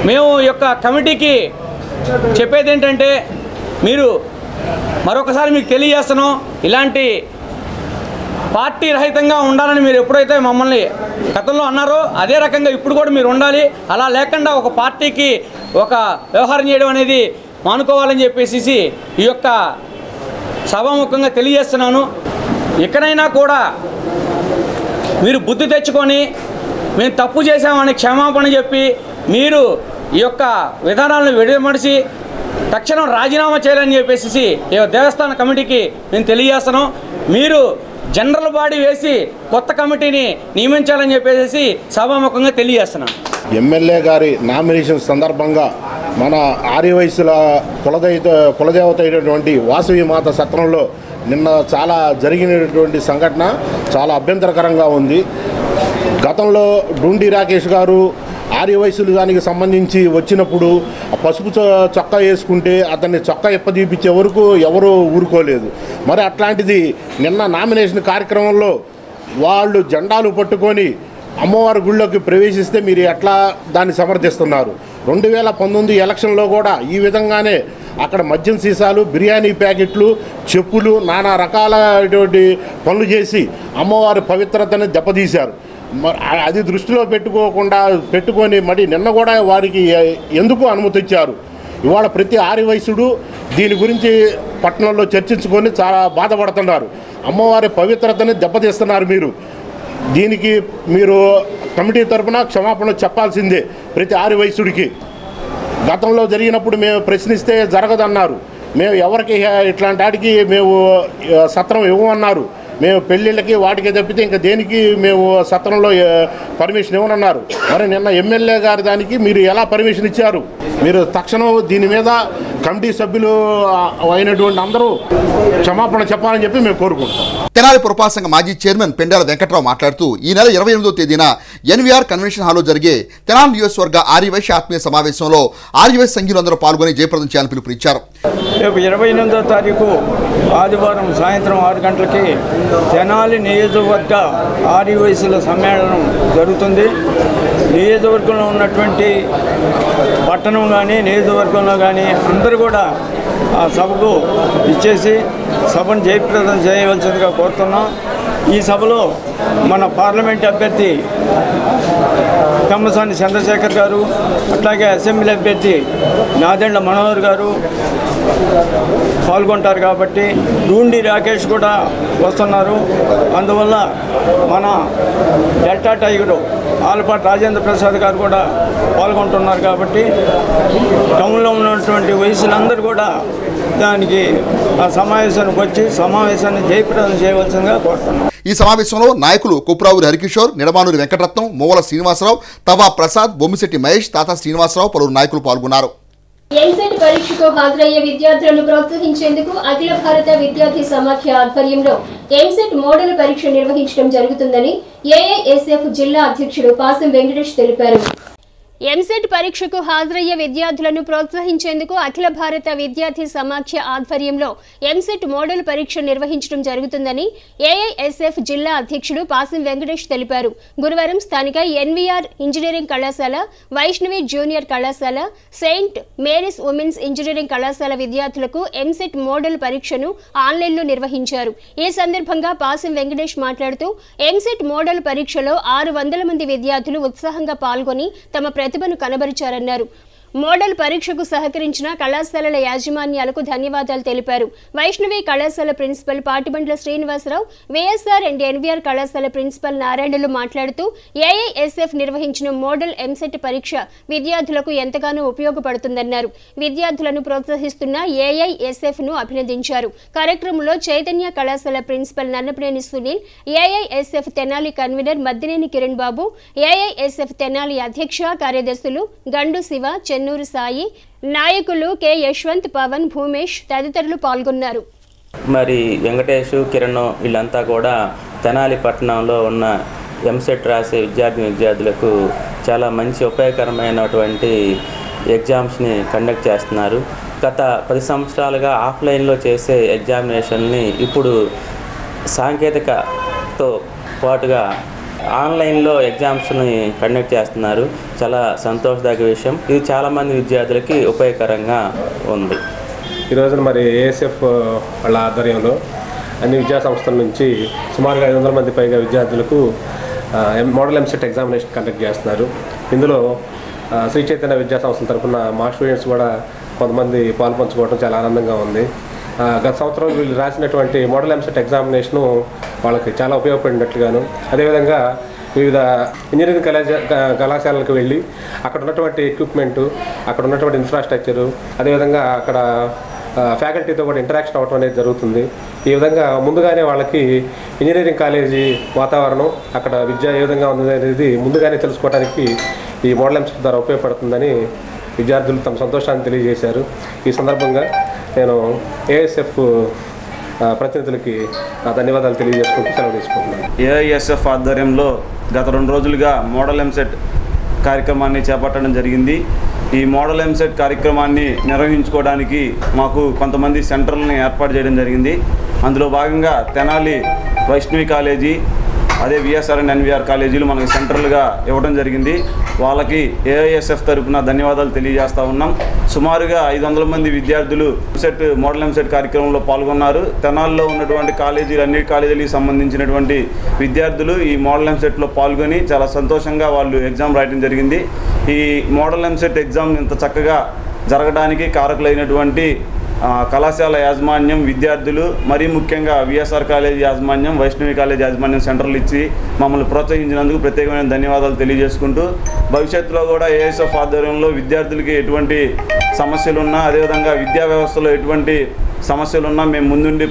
మేము యొక్క కమిటీకి చెప్పేది ఏంటంటే, మీరు మరొకసారి మీకు తెలియజేస్తున్నాం, ఇలాంటి పార్టీ రహితంగా ఉండాలని మీరు ఎప్పుడైతే మమ్మల్ని గతంలో అన్నారో అదే రకంగా ఇప్పుడు కూడా మీరు ఉండాలి. అలా లేకుండా ఒక పార్టీకి ఒక వ్యవహారం చేయడం అనేది మానుకోవాలని చెప్పేసి ఈ యొక్క సభాముఖంగా తెలియజేస్తున్నాను. ఎక్కడైనా కూడా మీరు బుద్ధి తెచ్చుకొని మేము తప్పు చేశామని క్షమాపణ చెప్పి మీరు ఈ యొక్క విధానాలను విడమడిచి తక్షణం రాజీనామా చేయాలని చెప్పేసి ఈ దేవస్థాన కమిటీకి మేము తెలియజేస్తున్నాం. మీరు జనరల్ బాడీ వేసి కొత్త కమిటీని నియమించాలని చెప్పేసి సభాముఖంగా తెలియజేస్తున్నాం. ఎమ్మెల్యే గారి నామినేషన్ సందర్భంగా మన ఆర్యవైశ్యుల కులదేవత అయినటువంటి వాసవి మాత సత్రంలో నిన్న చాలా జరిగినటువంటి సంఘటన చాలా అభ్యంతరకరంగా ఉంది. గతంలో డూండి రాకేష్ గారు ఆర్యవైశ్యులకు సంబంధించి వచ్చినప్పుడు పసుపు చొక్కా వేసుకుంటే అతన్ని చొక్కా ఇప్పదీపించే వరకు ఎవరూ ఊరుకోలేదు. మరి అట్లాంటిది నిన్న నామినేషన్ కార్యక్రమంలో వాళ్ళు జెండాలు పట్టుకొని అమ్మవారి గుళ్ళోకి ప్రవేశిస్తే మీరు ఎట్లా దాన్ని సమర్థిస్తున్నారు? 2019 ఎలక్షన్లో కూడా ఈ విధంగానే అక్కడ మద్యం సీసాలు, బిర్యానీ ప్యాకెట్లు, చెప్పులు, నానా రకాలైనటువంటి పనులు చేసి అమ్మవారి పవిత్రతని దెబ్బతీశారు. అది దృష్టిలో పెట్టుకొని మరి నిన్న కూడా వారికి ఎందుకు అనుమతి ఇచ్చారు? ఇవాళ ప్రతి ఆర్యవైశ్యుడు దీని గురించి పట్టణంలో చర్చించుకొని చాలా బాధపడుతున్నారు. అమ్మవారి పవిత్రతని దెబ్బతీస్తున్నారు. దీనికి మీరు కమిటీ తరఫున క్షమాపణ చెప్పాల్సిందే ప్రతి ఆర్యవైశ్యుడికి. గతంలో జరిగినప్పుడు మేము ప్రశ్నిస్తే జరగదన్నారు. మేము ఎవరికి ఇట్లాంటి వాటికి మేము సత్రం ఇవ్వమన్నారు. మేము పెళ్ళిళ్ళకి వాటికి తప్పితే ఇంకా దేనికి మేము సత్రంలో పర్మిషన్ ఇవ్వనన్నారు. మరి నిన్న ఎమ్మెల్యే గారి దానికి మీరు ఎలా పర్మిషన్ ఇచ్చారు? మీరు తక్షణం దీని మీద కమిటీ సభ్యులు అయినటువంటి అందరూ క్షమాపణ చెప్పాలని చెప్పి మేము కోరుకుంటాం. తెనాలి పురపాలక సంఘ మాజీ చైర్మన్ పెండాల వెంకట్రావు మాట్లాడుతూ ఈ నెల 28వ తేదీన ఎన్వీఆర్ కన్వెన్షన్ హాల్లో జరిగే తెనాలి నియోజకవర్గ ఆర్యవైశ్య ఆత్మీయ సమావేశంలో ఆర్యవైశ్య సంఘీయులందరూ పాల్గొని జయప్రదం చేయాలని పిలుపునిచ్చారు. రేపు 28వ తారీఖు ఆదివారం సాయంత్రం 6 గంటలకి తెనాలి నియోజకవర్గ ఆర్యవైశ్యుల సమ్మేళనం జరుగుతుంది. నియోజకవర్గంలో ఉన్నటువంటి పట్టణం కానీ నియోజకవర్గంలో కానీ అందరూ కూడా ఆ సభకు ఇచ్చేసి సభను జయప్రదం చేయవలసిందిగా కోరుతున్నాం. ఈ సభలో మన పార్లమెంట్ అభ్యర్థి కమ్మసాని చంద్రశేఖర్ గారు, అట్లాగే అసెంబ్లీ అభ్యర్థి నాదెండ్ల మనోహర్ గారు పాల్గొంటారు. కాబట్టి డూండి రాకేష్ కూడా వస్తున్నారు. అందువల్ల మన డెల్టా టైగరు ఆలపాటి రాజేంద్ర ప్రసాద్ గారు కూడా పాల్గొంటున్నారు. కాబట్టి టౌన్లో ఉన్నటువంటి వయసులందరూ కూడా దానికి ఆ సమావేశానికి వచ్చి సమావేశాన్ని జయప్రదం చేయవలసిందిగా కోరుతున్నాం. ఈ సమావేశంలో నాయకులు కుప్రావూరి హరికిషోర్, నిడమానూరి వెంకటరత్నం, మోవల శ్రీనివాసరావు, తవా ప్రసాద్, బొమ్మిశెట్టి మహేష్, తాతా శ్రీనివాసరావు పలువురు నాయకులు పాల్గొన్నారు. ఎంసెట్ పరీక్షకు హాజరయ్యే విద్యార్థులను ప్రోత్సహించేందుకు అఖిల భారత విద్యార్థి సమాఖ్య ఆధ్వర్యంలో ఎంసెట్ మోడల్ పరీక్ష నిర్వహించడం జరుగుతుందని ఏఐఎస్ఎఫ్ జిల్లా అధ్యక్షుడు పాసం వెంకటేష్ తెలిపారు. ఎంసెట్ పరీక్షకు హాజరయ్యే విద్యార్థులను ప్రోత్సహించేందుకు అఖిల భారత విద్యార్థి సమాఖ్య ఆధ్వర్యంలో ఎంసెట్ మోడల్ పరీక్ష నిర్వహించడం జరుగుతుందని ఏఐఎస్ఎఫ్ జిల్లా అధ్యక్షుడు పాసం వెంకటేష్ తెలిపారు. గురువారం స్థానిక ఎన్వీఆర్ ఇంజనీరింగ్ కళాశాల, వైష్ణవి జూనియర్ కళాశాల, సెయింట్ మేరీస్ ఉమెన్స్ ఇంజనీరింగ్ కళాశాల విద్యార్థులకు ఎంసెట్ మోడల్ పరీక్షను ఆన్లైన్లో నిర్వహించారు. ఈ సందర్భంగా పాసం వెంకటేష్ మాట్లాడుతూ ఎంసెట్ మోడల్ పరీక్షలో 600 మంది విద్యార్థులు ఉత్సాహంగా పాల్గొని తమ ప్రతిభను కనబరిచారన్నారు. మోడల్ పరీక్షకు సహకరించిన కళాశాలల యాజమాన్యాలకు ధన్యవాదాలు తెలిపారు. వైష్ణవి కళాశాల principal Patibandla Srinivasarao, YSR and NVR కళాశాల ప్రిన్సిపల్ నారాయణలు మాట్లాడుతూ ఏఐఎస్ఎఫ్ నిర్వహించిన మోడల్ ఎంసెట్ పరీక్ష విద్యార్థులకు ఎంతగానో ఉపయోగపడుతుందన్నారు. విద్యార్థులను ప్రోత్సహిస్తున్న ఏఐఎస్ఎఫ్ ను అభినందించారు. కార్యక్రమంలో చైతన్య కళాశాల principal Nannapaneni Sunil, AISF Tenali convener Maddineni Kiran Babu, AISF Tenali అధ్యక్ష కార్యదర్శులు గండు శివ, చెన్నూరు సాయి, నాయకులు కె యశ్వంత్, పవన్, భూమేష్ తదితరులు పాల్గొన్నారు. మరి వెంకటేష్, కిరణ్ వీళ్ళంతా కూడా తెనాలి పట్టణంలో ఉన్న ఎంసెట్ రాసే విద్యార్థులకు చాలా మంచి ఉపయోగకరమైనటువంటి ఎగ్జామ్స్ని కండక్ట్ చేస్తున్నారు. గత 10 సంవత్సరాలుగా ఆఫ్లైన్లో చేసే ఎగ్జామినేషన్ని ఇప్పుడు సాంకేతికతో పాటుగా ఆన్లైన్లో ఎగ్జామ్స్ని కండక్ట్ చేస్తున్నారు. చాలా సంతోషదాయక విషయం. ఇది చాలామంది విద్యార్థులకి ఉపయోగకరంగా ఉంది. ఈరోజు మరి ఏఎస్ఎఫ్ వాళ్ళ ఆధ్వర్యంలో అన్ని విద్యా సంస్థల నుంచి సుమారుగా 500 మంది పైగా విద్యార్థులకు మోడల్ ఎంసెట్ ఎగ్జామినేషన్ కండక్ట్ చేస్తున్నారు. ఇందులో శ్రీ చైతన్య విద్యా సంస్థల తరఫున మా స్టూడెంట్స్ కూడా కొంతమంది పాల్పంచుకోవడం చాలా ఆనందంగా ఉంది. గత సంవత్సరం వీళ్ళు రాసినటువంటి మోడల్ ఎంసెట్ ఎగ్జామినేషను వాళ్ళకి చాలా ఉపయోగపడినట్లుగాను, అదేవిధంగా వివిధ ఇంజనీరింగ్ కళాశాలలకు వెళ్ళి అక్కడ ఉన్నటువంటి ఎక్విప్మెంటు, అక్కడ ఉన్నటువంటి ఇన్ఫ్రాస్ట్రక్చరు, అదేవిధంగా అక్కడ ఫ్యాకల్టీతో కూడా ఇంటరాక్షన్ అవ్వడం అనేది జరుగుతుంది. ఈ విధంగా ముందుగానే వాళ్ళకి ఇంజనీరింగ్ కాలేజీ వాతావరణం, అక్కడ విద్య ఏ విధంగా ఉంది అనేది ముందుగానే తెలుసుకోవడానికి ఈ మోడల్ ఎంసెట్ ద్వారా ఉపయోగపడుతుందని విద్యార్థులు తమ సంతోషాన్ని తెలియజేశారు. ఈ సందర్భంగా నేను ఏఎస్ఎఫ్ ప్రతినిధులకి ధన్యవాదాలు తెలియజేసుకుంటూ సెలవు తీసుకుంటున్నాను. ఏఐఎస్ఎఫ్ ఆధ్వర్యంలో గత 2 రోజులుగా మోడల్ ఎంసెట్ కార్యక్రమాన్ని చేపట్టడం జరిగింది. ఈ మోడల్ ఎంసెట్ కార్యక్రమాన్ని నిర్వహించుకోవడానికి మాకు కొంతమంది సెంటర్లని ఏర్పాటు చేయడం జరిగింది. అందులో భాగంగా తెనాలి వైష్ణవి కాలేజీ, అదే విఎస్ఆర్ అండ్ ఎన్విఆర్ కాలేజీలు మనకు సెంటర్లుగా ఇవ్వడం జరిగింది. వాళ్ళకి ఏఐఎస్ఎఫ్ తరఫున ధన్యవాదాలు తెలియజేస్తూ ఉన్నాం. సుమారుగా 500 మంది విద్యార్థులు ఎంసెట్ మోడల్ ఎంసెట్ కార్యక్రమంలో పాల్గొన్నారు. తెనాల్లో ఉన్నటువంటి కాలేజీలు, అన్ని కాలేజీలకు సంబంధించినటువంటి విద్యార్థులు ఈ మోడల్ ఎంసెట్లో పాల్గొని చాలా సంతోషంగా వాళ్ళు ఎగ్జామ్ రాయడం జరిగింది. ఈ మోడల్ ఎంసెట్ ఎగ్జామ్ ఇంత చక్కగా జరగడానికి కారకులైనటువంటి కళాశాల యాజమాన్యం, విద్యార్థులు, మరీ ముఖ్యంగా విఎస్ఆర్ కాలేజీ యాజమాన్యం, వైష్ణవి కాలేజీ యాజమాన్యం సెంటర్లు ఇచ్చి మమ్మల్ని ప్రోత్సహించినందుకు ప్రత్యేకమైన ధన్యవాదాలు తెలియజేసుకుంటూ, భవిష్యత్తులో కూడా ఏఎస్ఎఫ్ ఆధ్వర్యంలో విద్యార్థులకి ఎటువంటి సమస్యలున్నా, అదేవిధంగా విద్యా వ్యవస్థలో ఎటువంటి సమస్యలున్నా మేము ముందుండి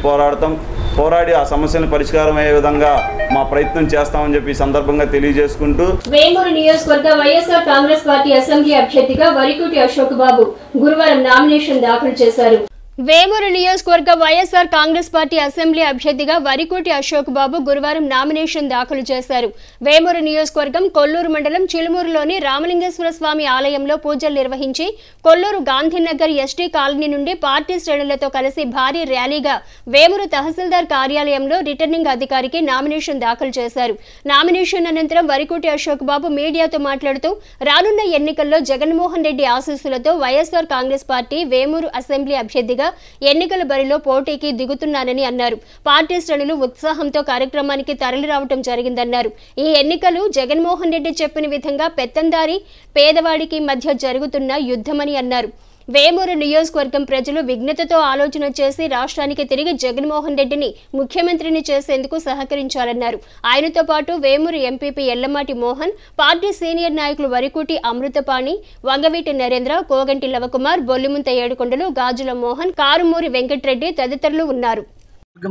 పోరాడి ఆ సమస్యలను పరిష్కారం అయ్యే విధంగా మా ప్రయత్నం చేస్తామని చెప్పి ఈ సందర్భంగా తెలియజేసుకుంటూ, వేమూరు నియోజకవర్గ వైఎస్ఆర్ కాంగ్రెస్ పార్టీ అసెంబ్లీ అభ్యర్థిగా వరికుటి అశోక్ బాబు గురువారం నామినేషన్ దాఖలు చేశారు. వేమూరు నియోజకవర్గ వైఎస్ఆర్ కాంగ్రెస్ పార్టీ అసెంబ్లీ అభ్యర్థిగా వరికోటి అశోక్ బాబు గురువారం నామినేషన్ దాఖలు చేశారు. వేమూరు నియోజకవర్గం కొల్లూరు మండలం చిలుమూరులోని రామలింగేశ్వర స్వామి ఆలయంలో పూజలు నిర్వహించి కొల్లూరు గాంధీనగర్ ఎస్టీ కాలనీ నుండి పార్టీ శ్రేణులతో కలిసి భారీ ర్యాలీగా వేమూరు తహసీల్దార్ కార్యాలయంలో రిటర్నింగ్ అధికారికి నామినేషన్ దాఖలు చేశారు. నామినేషన్ అనంతరం వరికోటి అశోక్ బాబు మీడియాతో మాట్లాడుతూ రానున్న ఎన్నికల్లో జగన్మోహన్ రెడ్డి ఆశీస్సులతో వైఎస్ఆర్ కాంగ్రెస్ పార్టీ వేమూరు అసెంబ్లీ అభ్యర్థిగా ఎన్నికల బరిలో పోటీకి దిగుతున్నానని అన్నారు. పార్టీ శ్రేణులు ఉత్సాహంతో కార్యక్రమానికి తరలి రావడం జరిగిందన్నారు. ఈ ఎన్నికలు జగన్మోహన్ రెడ్డి చెప్పిన విధంగా పెత్తందారి పేదవాడికి మధ్య జరుగుతున్న యుద్ధమని అన్నారు. వేమూరు నియోజకవర్గం ప్రజలు విఘ్నతతో ఆలోచన చేసి రాష్ట్రానికి తిరిగి జగన్మోహన్ రెడ్డిని ముఖ్యమంత్రిని చేసేందుకు సహకరించాలన్నారు. ఆయనతో పాటు Vemuru MPP Ellamati Mohan, party senior నాయకులు వరికుటి అమృతపాణి, వంగవీటి నరేంద్ర, కోగంటి లవకుమార్, బొల్లిముంత ఏడుకొండలు, గాజుల మోహన్, కారుమూరి వెంకటరెడ్డి తదితరులు ఉన్నారు.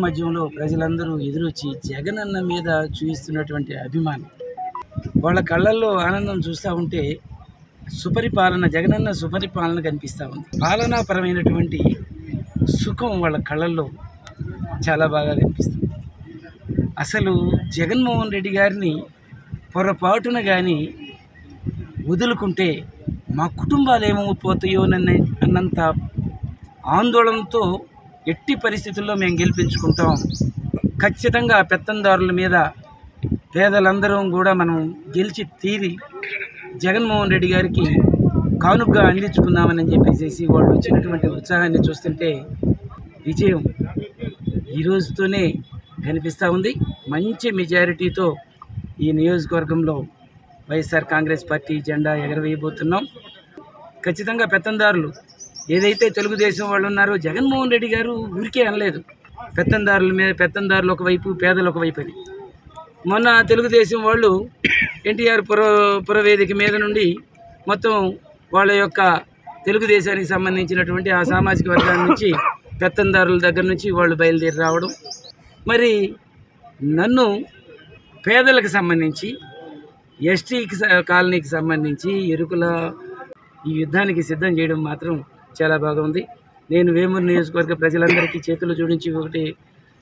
మధ్యంలో ప్రజలందరూ ఎదురొచ్చి జగనన్న మీద చూపిస్తున్నటువంటి అభిమానం, వాళ్ళ కళ్ళల్లో ఆనందం చూస్తూ ఉంటే సుపరిపాలన, జగనన్న సుపరిపాలన కనిపిస్తూ ఉంది. పాలనాపరమైనటువంటి సుఖం వాళ్ళ కళ్ళల్లో చాలా బాగా కనిపిస్తుంది. అసలు జగన్మోహన్ రెడ్డి గారిని పొరపాటున కానీ వదులుకుంటే మా కుటుంబాలు ఏమైపోతాయో అన్నంత ఆందోళనతో ఎట్టి పరిస్థితుల్లో మేము గెలిపించుకుంటాం. ఖచ్చితంగా పెత్తందారుల మీద పేదలందరం కూడా మనం గెలిచి తీరి జగన్మోహన్ రెడ్డి గారికి కానుకగా అందించుకుందామని చెప్పేసి వాళ్ళు వచ్చినటువంటి ఉత్సాహాన్ని చూస్తుంటే విజయం ఈ రోజుతోనే కనిపిస్తూ ఉంది. మంచి మెజారిటీతో ఈ నియోజకవర్గంలో వైఎస్ఆర్ కాంగ్రెస్ పార్టీ జెండా ఎగరవేయబోతున్నాం. ఖచ్చితంగా పెత్తందారులు ఏదైతే తెలుగుదేశం వాళ్ళు ఉన్నారో, జగన్మోహన్ రెడ్డి గారు ఊరికే అనలేదు పెత్తందారుల మీద, పెత్తందారులు ఒకవైపు పేదలు ఒకవైపు అని. మొన్న తెలుగుదేశం వాళ్ళు ఎన్టీఆర్ పురవేదిక మీద నుండి మొత్తం వాళ్ళ యొక్క తెలుగుదేశానికి సంబంధించినటువంటి ఆ సామాజిక వర్గాల నుంచి, పెత్తందారుల దగ్గర నుంచి వాళ్ళు బయలుదేరి రావడం, మరి నన్ను పేదలకు సంబంధించి, ఎస్టీ కాలనీకి సంబంధించి ఎరుకుల ఈ యుద్ధానికి సిద్ధం చేయడం మాత్రం చాలా బాగుంది. నేను వేమూరు నియోజకవర్గ ప్రజలందరికీ చేతులు జోడించి ఒకటి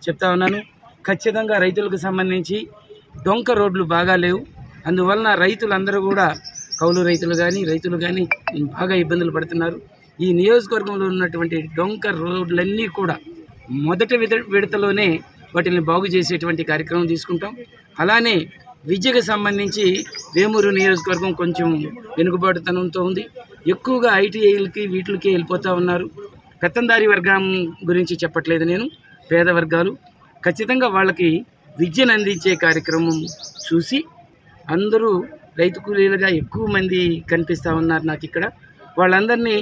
చెప్తా ఉన్నాను. ఖచ్చితంగా రైతులకు సంబంధించి డొంక రోడ్లు బాగా లేవు. అందువలన రైతులందరూ కూడా, కౌలు రైతులు కానీ బాగా ఇబ్బందులు పడుతున్నారు. ఈ నియోజకవర్గంలో ఉన్నటువంటి డొంక రోడ్లన్నీ కూడా మొదటి విడతలోనే వాటిని బాగు చేసేటువంటి కార్యక్రమం తీసుకుంటాం. అలానే విద్యకు సంబంధించి వేమూరు నియోజకవర్గం కొంచెం వెనుకబాటుతనంతో ఉంది. ఎక్కువగా ఐటీఐలకి వీటికి వెళ్ళిపోతూ ఉన్నారు. పెత్తందారి వర్గం గురించి చెప్పట్లేదు నేను, పేద వర్గాలు ఖచ్చితంగా వాళ్ళకి విద్యను అందించే కార్యక్రమం చూసి అందరూ రైతు కూలీలుగా ఎక్కువ మంది కనిపిస్తూ ఉన్నారు నాకు ఇక్కడ. వాళ్ళందరినీ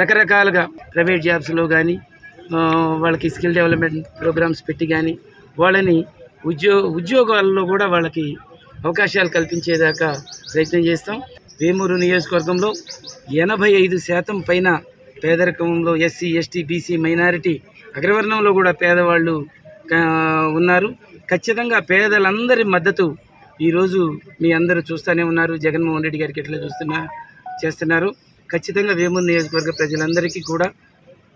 రకరకాలుగా ప్రైవేట్ జాబ్స్లో కానీ, వాళ్ళకి స్కిల్ డెవలప్మెంట్ ప్రోగ్రామ్స్ పెట్టి కానీ వాళ్ళని ఉద్యోగాల్లో కూడా వాళ్ళకి అవకాశాలు కల్పించేదాకా ప్రయత్నం చేస్తాం. వేమూరు నియోజకవర్గంలో 85% పైన పేదరికంలో ఎస్సీ, ఎస్టీ, బీసీ, మైనారిటీ, అగ్రవర్ణంలో కూడా పేదవాళ్ళు ఉన్నారు. ఖచ్చితంగా పేదలందరి మద్దతు ఈరోజు మీ అందరూ చూస్తూనే ఉన్నారు. జగన్మోహన్ రెడ్డి గారికి ఎట్లా చేస్తున్నారు. ఖచ్చితంగా వేమూరు నియోజకవర్గ ప్రజలందరికీ కూడా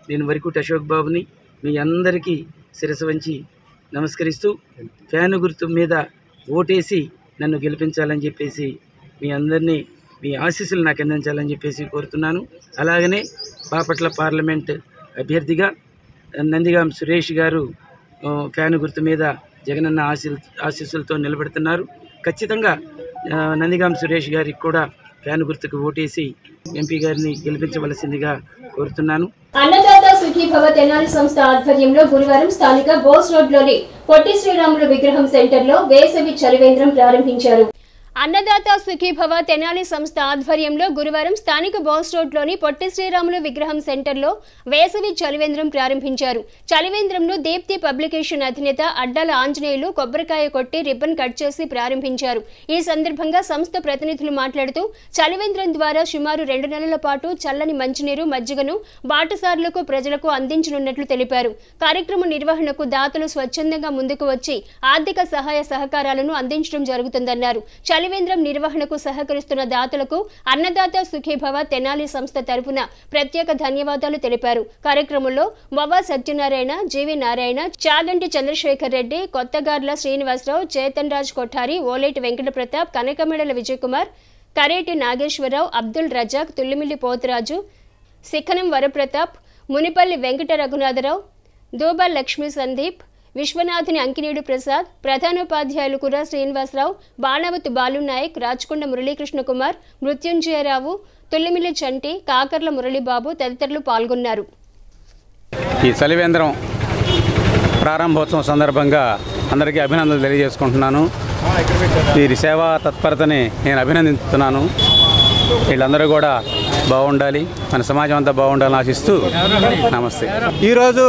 నేను వరికుటి అశోక్ బాబుని మీ అందరికీ శిరస్సు వంచి నమస్కరిస్తూ ఫ్యాను గుర్తు మీద ఓటేసి నన్ను గెలిపించాలని చెప్పేసి మీ అందరినీ మీ ఆశీస్సులు నాకు అందించాలని చెప్పేసి కోరుతున్నాను. అలాగనే బాపట్ల పార్లమెంట్ అభ్యర్థిగా నందిగాం సురేష్ గారు ఫ్యాను గుర్తు మీద జగనన్న ఆశీస్సులతో నిలబెడుతున్నారు. ఖచ్చితంగా నందిగాం సురేష్ గారికి కూడా ఫ్యాను గుర్తుకు ఓటేసి ఎంపీ గారిని గెలిపించవలసిందిగా కోరుతున్నాను. అన్నదాత సుఖీభవ తెనాలి సంస్థ ఆధ్వర్యంలో గురువారం స్థానిక బోస్ రోడ్లోని పొట్టి శ్రీరాములు విగ్రహం సెంటర్లో వేసవి చలివేంద్రం ప్రారంభించారు. అన్నదాత సుఖీభవ తెనాలి సంస్థ ఆధ్వర్యంలో గురువారం స్థానిక బోస్ రోడ్లోని పొట్టి శ్రీరాములు విగ్రహం సెంటర్లో వేసవి చలివేంద్రం ప్రారంభించారు. చలివేంద్రంను దీప్తి పబ్లికేషన్ అధినేత అడ్డాల ఆంజనేయులు కొబ్బరికాయ కొట్టి రిబ్బన్ కట్ చేసి ప్రారంభించారు. ఈ సందర్భంగా సంస్థ ప్రతినిధులు మాట్లాడుతూ చలివేంద్రం ద్వారా సుమారు 2 నెలల పాటు చల్లని మంచినీరు, మజ్జిగను బాటసారులకు, ప్రజలకు అందించనున్నట్లు తెలిపారు. కార్యక్రమ నిర్వహణకు దాతలు స్వచ్ఛందంగా ముందుకు వచ్చి ఆర్థిక సహాయ సహకారాలను అందించడం జరుగుతుందన్నారు. చలివేంద్రం నిర్వహణకు సహకరిస్తున్న దాతలకు అన్నదాత సుఖీభవ తెనాలి సంస్థ తరపున ప్రత్యేక ధన్యవాదాలు తెలిపారు. కార్యక్రమంలో వవ్వ సత్యనారాయణ, జీవి నారాయణ, చాగంటి చంద్రశేఖర్ రెడ్డి, కొత్తగార్ల శ్రీనివాసరావు, చేతన్ రాజ్ కొఠారి, ఓలేటి వెంకట ప్రతాప్, కనకమెడల విజయకుమార్, కరేటి నాగేశ్వరరావు, అబ్దుల్ రజాక్, తుల్లిమిల్లి పోతురాజు, సిఖనం వరప్రతాప్, మునిపల్లి వెంకట రఘునాథరావు, దూబా లక్ష్మీ సందీప్, విశ్వనాథుని అంకినేడు ప్రసాద్, ప్రధానోపాధ్యాయులు కుర్రా శ్రీనివాసరావు, బాణావతి బాలునాయక్, రాచకొండ మురళీకృష్ణ కుమార్, మృత్యుంజయరావు, తుల్లిమిల్లి చంటి, కాకర్ల మురళీబాబు తదితరులు పాల్గొన్నారు. ఈ చలివేంద్రం ప్రారంభోత్సవం సందర్భంగా అందరికీ అభినందనలు తెలియజేసుకుంటున్నాను. వీరి సేవా తత్పరతని నేను అభినందిస్తున్నాను. వీళ్ళందరూ కూడా బాగుండాలి, మన సమాజం అంతా బాగుండాలని ఆశిస్తూ నమస్తే. ఈరోజు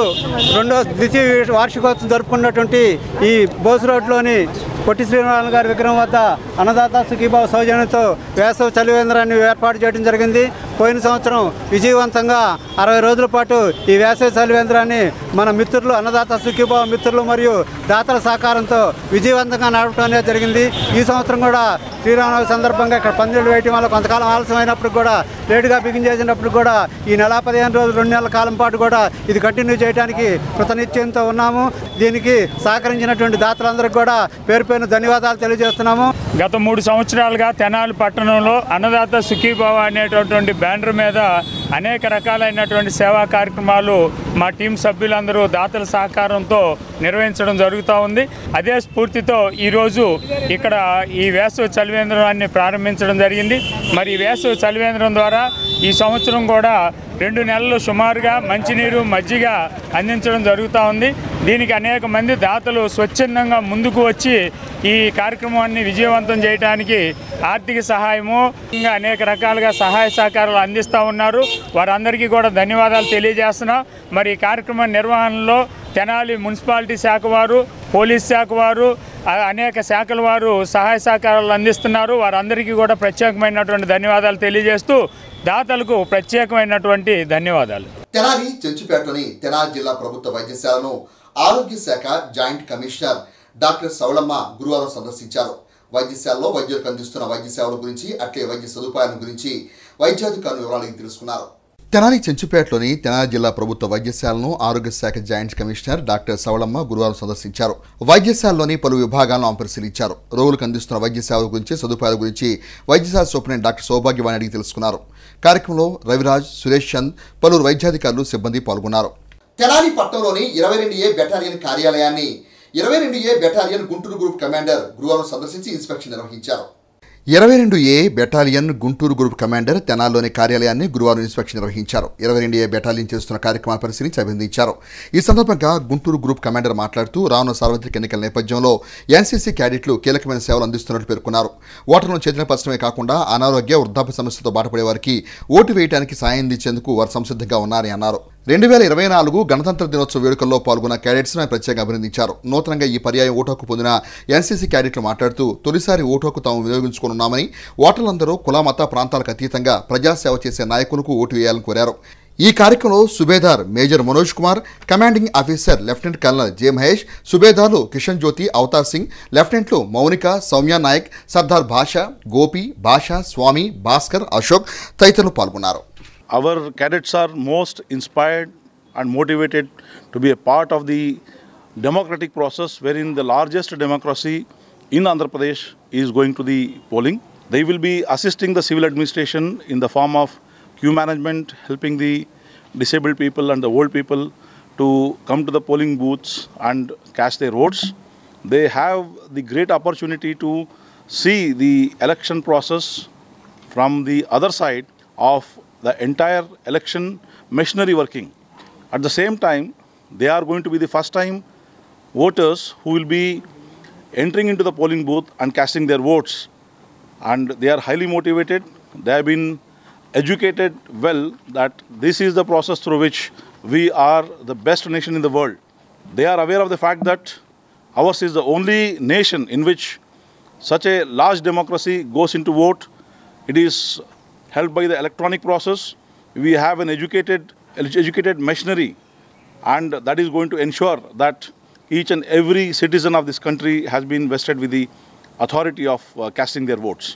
ద్వితీయ వార్షికోత్సవం జరుపుకున్నటువంటి ఈ బోస్ రోడ్లోని పొట్టి శ్రీరాములు గారి విగ్రహం వద్ద అన్నదాత సుఖీభావ సౌజన్యంతో వేసవి చలివేంద్రాన్ని ఏర్పాటు చేయడం జరిగింది. పోయిన సంవత్సరం విజయవంతంగా 60 రోజుల పాటు ఈ వేసవి చలివేంద్రాన్ని మన మిత్రులు, అన్నదాత సుఖీభావ మిత్రులు మరియు దాతల సహకారంతో విజయవంతంగా నడపడం అనేది జరిగింది. ఈ సంవత్సరం కూడా శ్రీరామనవమి సందర్భంగా ఇక్కడ పందిళ్ళు వేయటం వల్ల కొంతకాలం ఆలస్యమైనప్పుడు కూడా, లేటుగా బిగిన్ చేసినప్పుడు కూడా ఈ నెల 15 రోజులు 2 నెలల కాలం పాటు కూడా ఇది కంటిన్యూ చేయడానికి కృతనిశ్చయంతో ఉన్నాము. దీనికి సహకరించినటువంటి దాతలందరికీ కూడా పేరు పేరున ధన్యవాదాలు తెలియజేస్తున్నాము. గత 3 సంవత్సరాలుగా తెనాలి పట్టణంలో అన్నదాత సుఖీభావ అనేటటువంటి బ్యానర్ మీద అనేక రకాలైనటువంటి సేవా కార్యక్రమాలు మా టీం సభ్యులందరూ దాతల సహకారంతో నిర్వహించడం జరుగుతూ ఉంది. అదే స్ఫూర్తితో ఈరోజు ఇక్కడ ఈ వేసవి చలివేంద్రాన్ని ప్రారంభించడం జరిగింది. మరి ఈ వేసవి చలివేంద్రం ద్వారా ఈ సంవత్సరం కూడా 2 నెలలు సుమారుగా మంచినీరు, మజ్జిగ అందించడం జరుగుతూ ఉంది. దీనికి అనేక మంది దాతలు స్వచ్ఛందంగా ముందుకు వచ్చి ఈ కార్యక్రమాన్ని విజయవంతం చేయడానికి ఆర్థిక సహాయము, ఇంకా అనేక రకాలుగా సహాయ సహకారాలు అందిస్తూ ఉన్నారు. వారందరికీ కూడా ధన్యవాదాలు తెలియజేస్తున్నాం. మరి ఈ కార్యక్రమ నిర్వహణలో తెనాలి మున్సిపాలిటీ శాఖ వారు, పోలీస్ శాఖ వారు, అనేక శాఖల వారు సహాయ సహకారాలు అందిస్తున్నారు. వారందరికీ కూడా ప్రత్యేకమైనటువంటి ధన్యవాదాలు తెలియజేస్తూ దాతలకు ప్రత్యేకమైనటువంటి ధన్యవాదాలు. తెనాలి చెంచుపేటలోని తెనాలి జిల్లా ప్రభుత్వ వైద్యశాలను ఆరోగ్య శాఖ జాయింట్ కమిషనర్ డాక్టర్ సౌళమ్మ గురువారం సందర్శించారు. వైద్యశాలలో వైద్యులకు అందిస్తున్న వైద్య సేవల గురించి, అట్లే వైద్య సదుపాయాల గురించి వైద్యాధికారులు వివరాలు తెలుసుకున్నారు. తెనాలి చెంచుపేటలోని తెనాలి జిల్లా ప్రభుత్వ వైద్యశాలను ఆరోగ్య శాఖ జాయింట్ కమిషనర్ డాక్టర్ సవళమ్మ గురువారం సందర్శించారు. వైద్యశాలలోని పలు విభాగాలను ఆమె పరిశీలించారు. రోగులకు అందిస్తున్న వైద్య సేవల గురించి, సదుపాయాల గురించి వైద్యశాల సూపరింటెండెంట్ డాక్టర్ సౌభాగ్యవాణి అడిగి తెలుసుకున్నారు. కార్యక్రమంలో రవిరాజ్, సురేష్ చంద్, పలువురు వైద్యాధికారులు, సిబ్బంది పాల్గొన్నారు. తెనాలి పట్టణంలోని 22A బెటాలియన్ కార్యాలయాన్ని 22A battalion Guntur group commander గురువారం సందర్శించి ఇన్స్పెక్షన్ నిర్వహించారు. 22A battalion Guntur group commander తెనాల్లోని కార్యాలయాన్ని గురువారం ఇన్స్పెక్షన్ నిర్వహించారు. 22A బెటాలియన్ చేస్తున్న కార్యక్రమాన్ని పరిశీలించి అభినందించారు. ఈ సందర్భంగా గుంటూరు గ్రూప్ కమాండర్ మాట్లాడుతూ రానున్న సార్వత్రిక ఎన్నికల నేపథ్యంలో ఎన్సీసీ క్యాడెట్లు కీలకమైన సేవలు అందిస్తున్నట్లు పేర్కొన్నారు. ఓటర్లను చేతనపరచడమే కాకుండా అనారోగ్య, వృద్ధాప్య సమస్యతో బాధపడే వారికి ఓటు వేయడానికి సాయం అందించేందుకు వారు సంసిద్ధంగా ఉన్నారని అన్నారు. 2024 గణతంత్ర దినోత్సవ వేడుకల్లో పాల్గొన్న క్యాడెట్స్ను ఆయన ప్రత్యేకంగా అభినందించారు. నూతనంగా ఈ పర్యాయం ఓటు హక్కు పొందిన ఎన్సీసీ క్యాడెట్లు మాట్లాడుతూ తొలిసారి ఓటు హక్కు తాము వినియోగించుకోనున్నామని, ఓటర్లందరూ కుల మత ప్రాంతాలకు అతీతంగా ప్రజాసేవ చేసే నాయకులకు ఓటు వేయాలని కోరారు. ఈ కార్యక్రమంలో subedar major Manoj Kumar, commanding officer lieutenant colonel J Mahesh, సుబేదార్లు కిషన్ జ్యోతి, అవతార్ సింగ్, లెఫ్టినెంట్లు మౌనిక, సౌమ్య నాయక్, సర్దార్ భాషా, గోపి, భాషా, స్వామి, భాస్కర్, అశోక్ తదితరులు పాల్గొన్నారు. Our cadets are most inspired and motivated to be a part of the democratic process wherein the largest democracy in Andhra Pradesh is going to the polling. They will be assisting the civil administration in the form of queue management, helping the disabled people and the old people to come to the polling booths and cast their votes. They have the great opportunity to see the election process from the other side of the entire election machinery working. At the same time, they are going to be the first time voters who will be entering into the polling booth and casting their votes. And they are highly motivated. They have been educated well that this is the process through which we are the best nation in the world. They are aware of the fact that ours is the only nation in which such a large democracy goes into vote. It is held by the electronic process. We have an educated machinery, and that is going to ensure that each and every citizen of this country has been vested with the authority of casting their votes.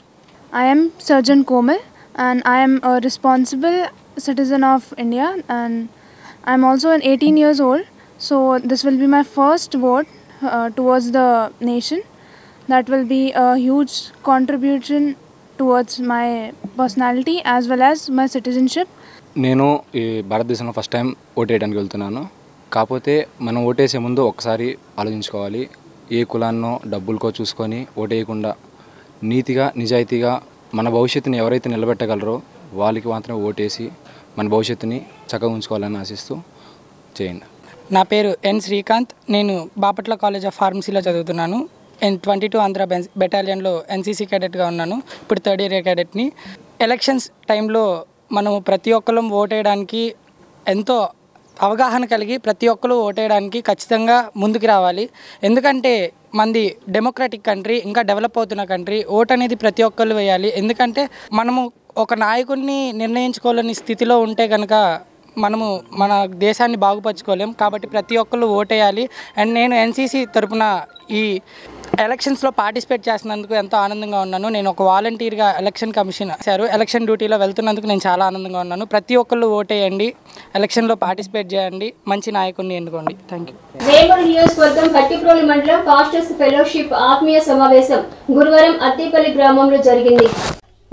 I am Surgeon Komal, and I am a responsible citizen of India, and I am also 18 years old, so this will be my first vote towards the nation. That will be a huge contribution towards my personality as well as my citizenship. నేను ఈ భారతదేశంలో first time ఓటేయడానికి వెళ్తున్నాను. కాకపోతే మనం ఓటేసే ముందు ఒకసారి ఆలోచించుకోవాలి. ఏ కులాన్నో డబ్బులకో చూసుకొని ఓటేయకుండా నీతిగా నిజాయితీగా మన భవిష్యత్తుని ఎవరైతే నిలబెట్టగలరో వాళ్ళకి మాత్రమే ఓటేసి మన భవిష్యత్తుని చక్కగా ఉంచుకోవాలని ఆశిస్తూ చేయండి. నా పేరు ఎన్ శ్రీకాంత్. నేను బాపట్ల కాలేజ్ ఆఫ్ ఫార్మసీలో చదువుతున్నాను. 22 ఆంధ్ర బెటాలియన్లో ఎన్సీసీ క్యాడెట్గా ఉన్నాను. ఇప్పుడు 3rd ఇయర్ క్యాడెట్ని. ఎలక్షన్స్ టైంలో మనము ప్రతి ఒక్కరం ఓటేయడానికి ఎంతో అవగాహన కలిగి ప్రతి ఒక్కరు ఓటేయడానికి ఖచ్చితంగా ముందుకు రావాలి. ఎందుకంటే మనది డెమోక్రటిక్ కంట్రీ, ఇంకా డెవలప్ అవుతున్న కంట్రీ. ఓట్ అనేది ప్రతి ఒక్కరు వేయాలి. ఎందుకంటే మనము ఒక నాయకుడిని నిర్ణయించుకోలేని స్థితిలో ఉంటే కనుక మనము మన దేశాన్ని బాగుపరచుకోలేం. కాబట్టి ప్రతి ఒక్కరు ఓటేయాలి. అండ్ నేను ఎన్సీసీ తరపున ఈ ఎలక్షన్స్లో పార్టిసిపేట్ చేసినందుకు ఎంతో ఆనందంగా ఉన్నాను. నేను ఒక వాలంటీర్గా ఎలక్షన్ కమిషన్ ఎలక్షన్ డ్యూటీలో వెళ్తున్నందుకు నేను చాలా ఆనందంగా ఉన్నాను. ప్రతి ఒక్కళ్ళు ఓటేయండి, ఎలక్షన్లో పార్టిసిపేట్ చేయండి, మంచి నాయకుడిని ఎన్నుకోండి. Thank you. వేమూరు నియోజకవర్గం భట్టిప్రోలు మండలం పాస్టర్స్ ఫెలోషిప్ ఆత్మీయ సమావేశం గురువారం అద్దేపల్లి గ్రామంలో జరిగింది.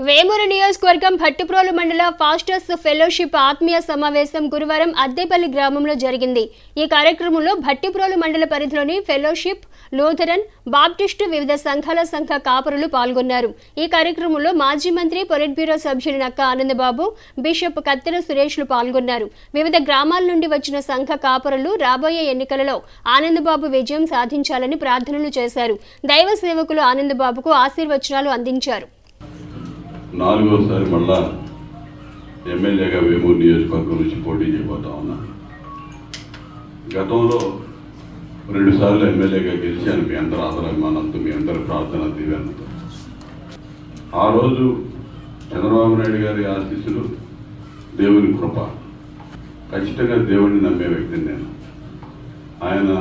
వేమూరు నియోజకవర్గం భట్టిప్రోలు మండల ఫాస్టర్స్ ఫెలోషిప్ ఆత్మీయ సమావేశం గురువారం అద్దేపల్లి గ్రామంలో జరిగింది. ఈ కార్యక్రమంలో భట్టిప్రోలు మండల పరిధిలోని ఫెలోషిప్, లూథరన్, బాప్టిస్టు వివిధ సంఘాల సంఘ కాపరులు పాల్గొన్నారు. ఈ కార్యక్రమంలో మాజీ మంత్రి, పొలిట్ బ్యూరో సభ్యులు నక్క ఆనందబాబు, బిషప్ కత్తెర సురేష్లు పాల్గొన్నారు. వివిధ గ్రామాల నుండి వచ్చిన సంఘ కాపరులు రాబోయే ఎన్నికలలో ఆనందబాబు విజయం సాధించాలని ప్రార్థనలు చేశారు. దైవ సేవకులు ఆనందబాబుకు ఆశీర్వచనాలు అందించారు. 4వసారి మళ్ళా ఎమ్మెల్యేగా వేమూరు నియోజకవర్గం నుంచి పోటీ చేయబోతా ఉన్నా. గతంలో 2 సార్లు ఎమ్మెల్యేగా గెలిచాను మీ అందరి ఆదరాభిమానంతో, మీ అందరి ప్రార్థన దీవెనతో. ఆ రోజు చంద్రబాబు నాయుడు గారి ఆశీస్సులు, దేవుని కృప, ఖచ్చితంగా దేవుడిని నమ్మే వ్యక్తిని నేను. ఆయన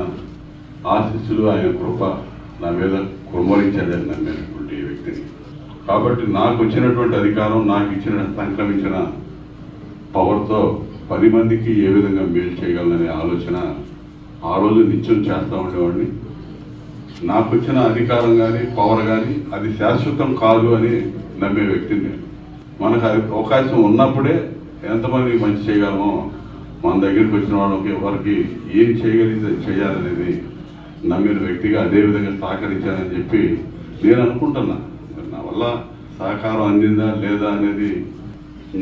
ఆశీస్సులు, ఆయన కృప నా మీద కుమ్మరించాడని నమ్మినటువంటి వ్యక్తిని. కాబట్టి నాకు వచ్చినటువంటి అధికారం, నాకు ఇచ్చిన సంక్రమించిన పవర్తో 10 మందికి ఏ విధంగా మేలు చేయగలననే ఆలోచన ఆ రోజు నిత్యం చేస్తూ ఉండేవాడిని. నాకు వచ్చిన అధికారం కానీ పవర్ కానీ అది శాశ్వతం కాదు అని నమ్మే వ్యక్తిని నేను. మనకు అవకాశం ఉన్నప్పుడే ఎంతమందికి మంచి చేయగలమో, మన దగ్గరికి వచ్చిన వాళ్ళకి ఎవరికి ఏం చేయగలిగితే చేయాలనేది నమ్మిన వ్యక్తిగా అదేవిధంగా సహకరించానని చెప్పి నేను అనుకుంటున్నా. నా వల్ల సహకారం అందిందా లేదా అనేది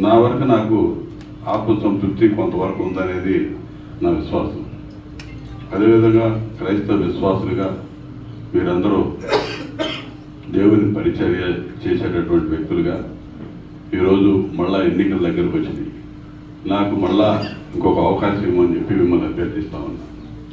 నా వరకు నాకు ఆత్మసంతృప్తి కొంతవరకు ఉందనేది నా విశ్వాసం. అదేవిధంగా క్రైస్తవ విశ్వాసులుగా మీరందరూ దేవుని పరిచర్య చేసేటటువంటి వ్యక్తులుగా ఈరోజు మళ్ళా ఎన్నికల దగ్గరకు వచ్చినాయి. నాకు మళ్ళా ఇంకొక అవకాశం ఇవ్వమని చెప్పి మిమ్మల్ని అభ్యర్థిస్తా ఉన్నాను.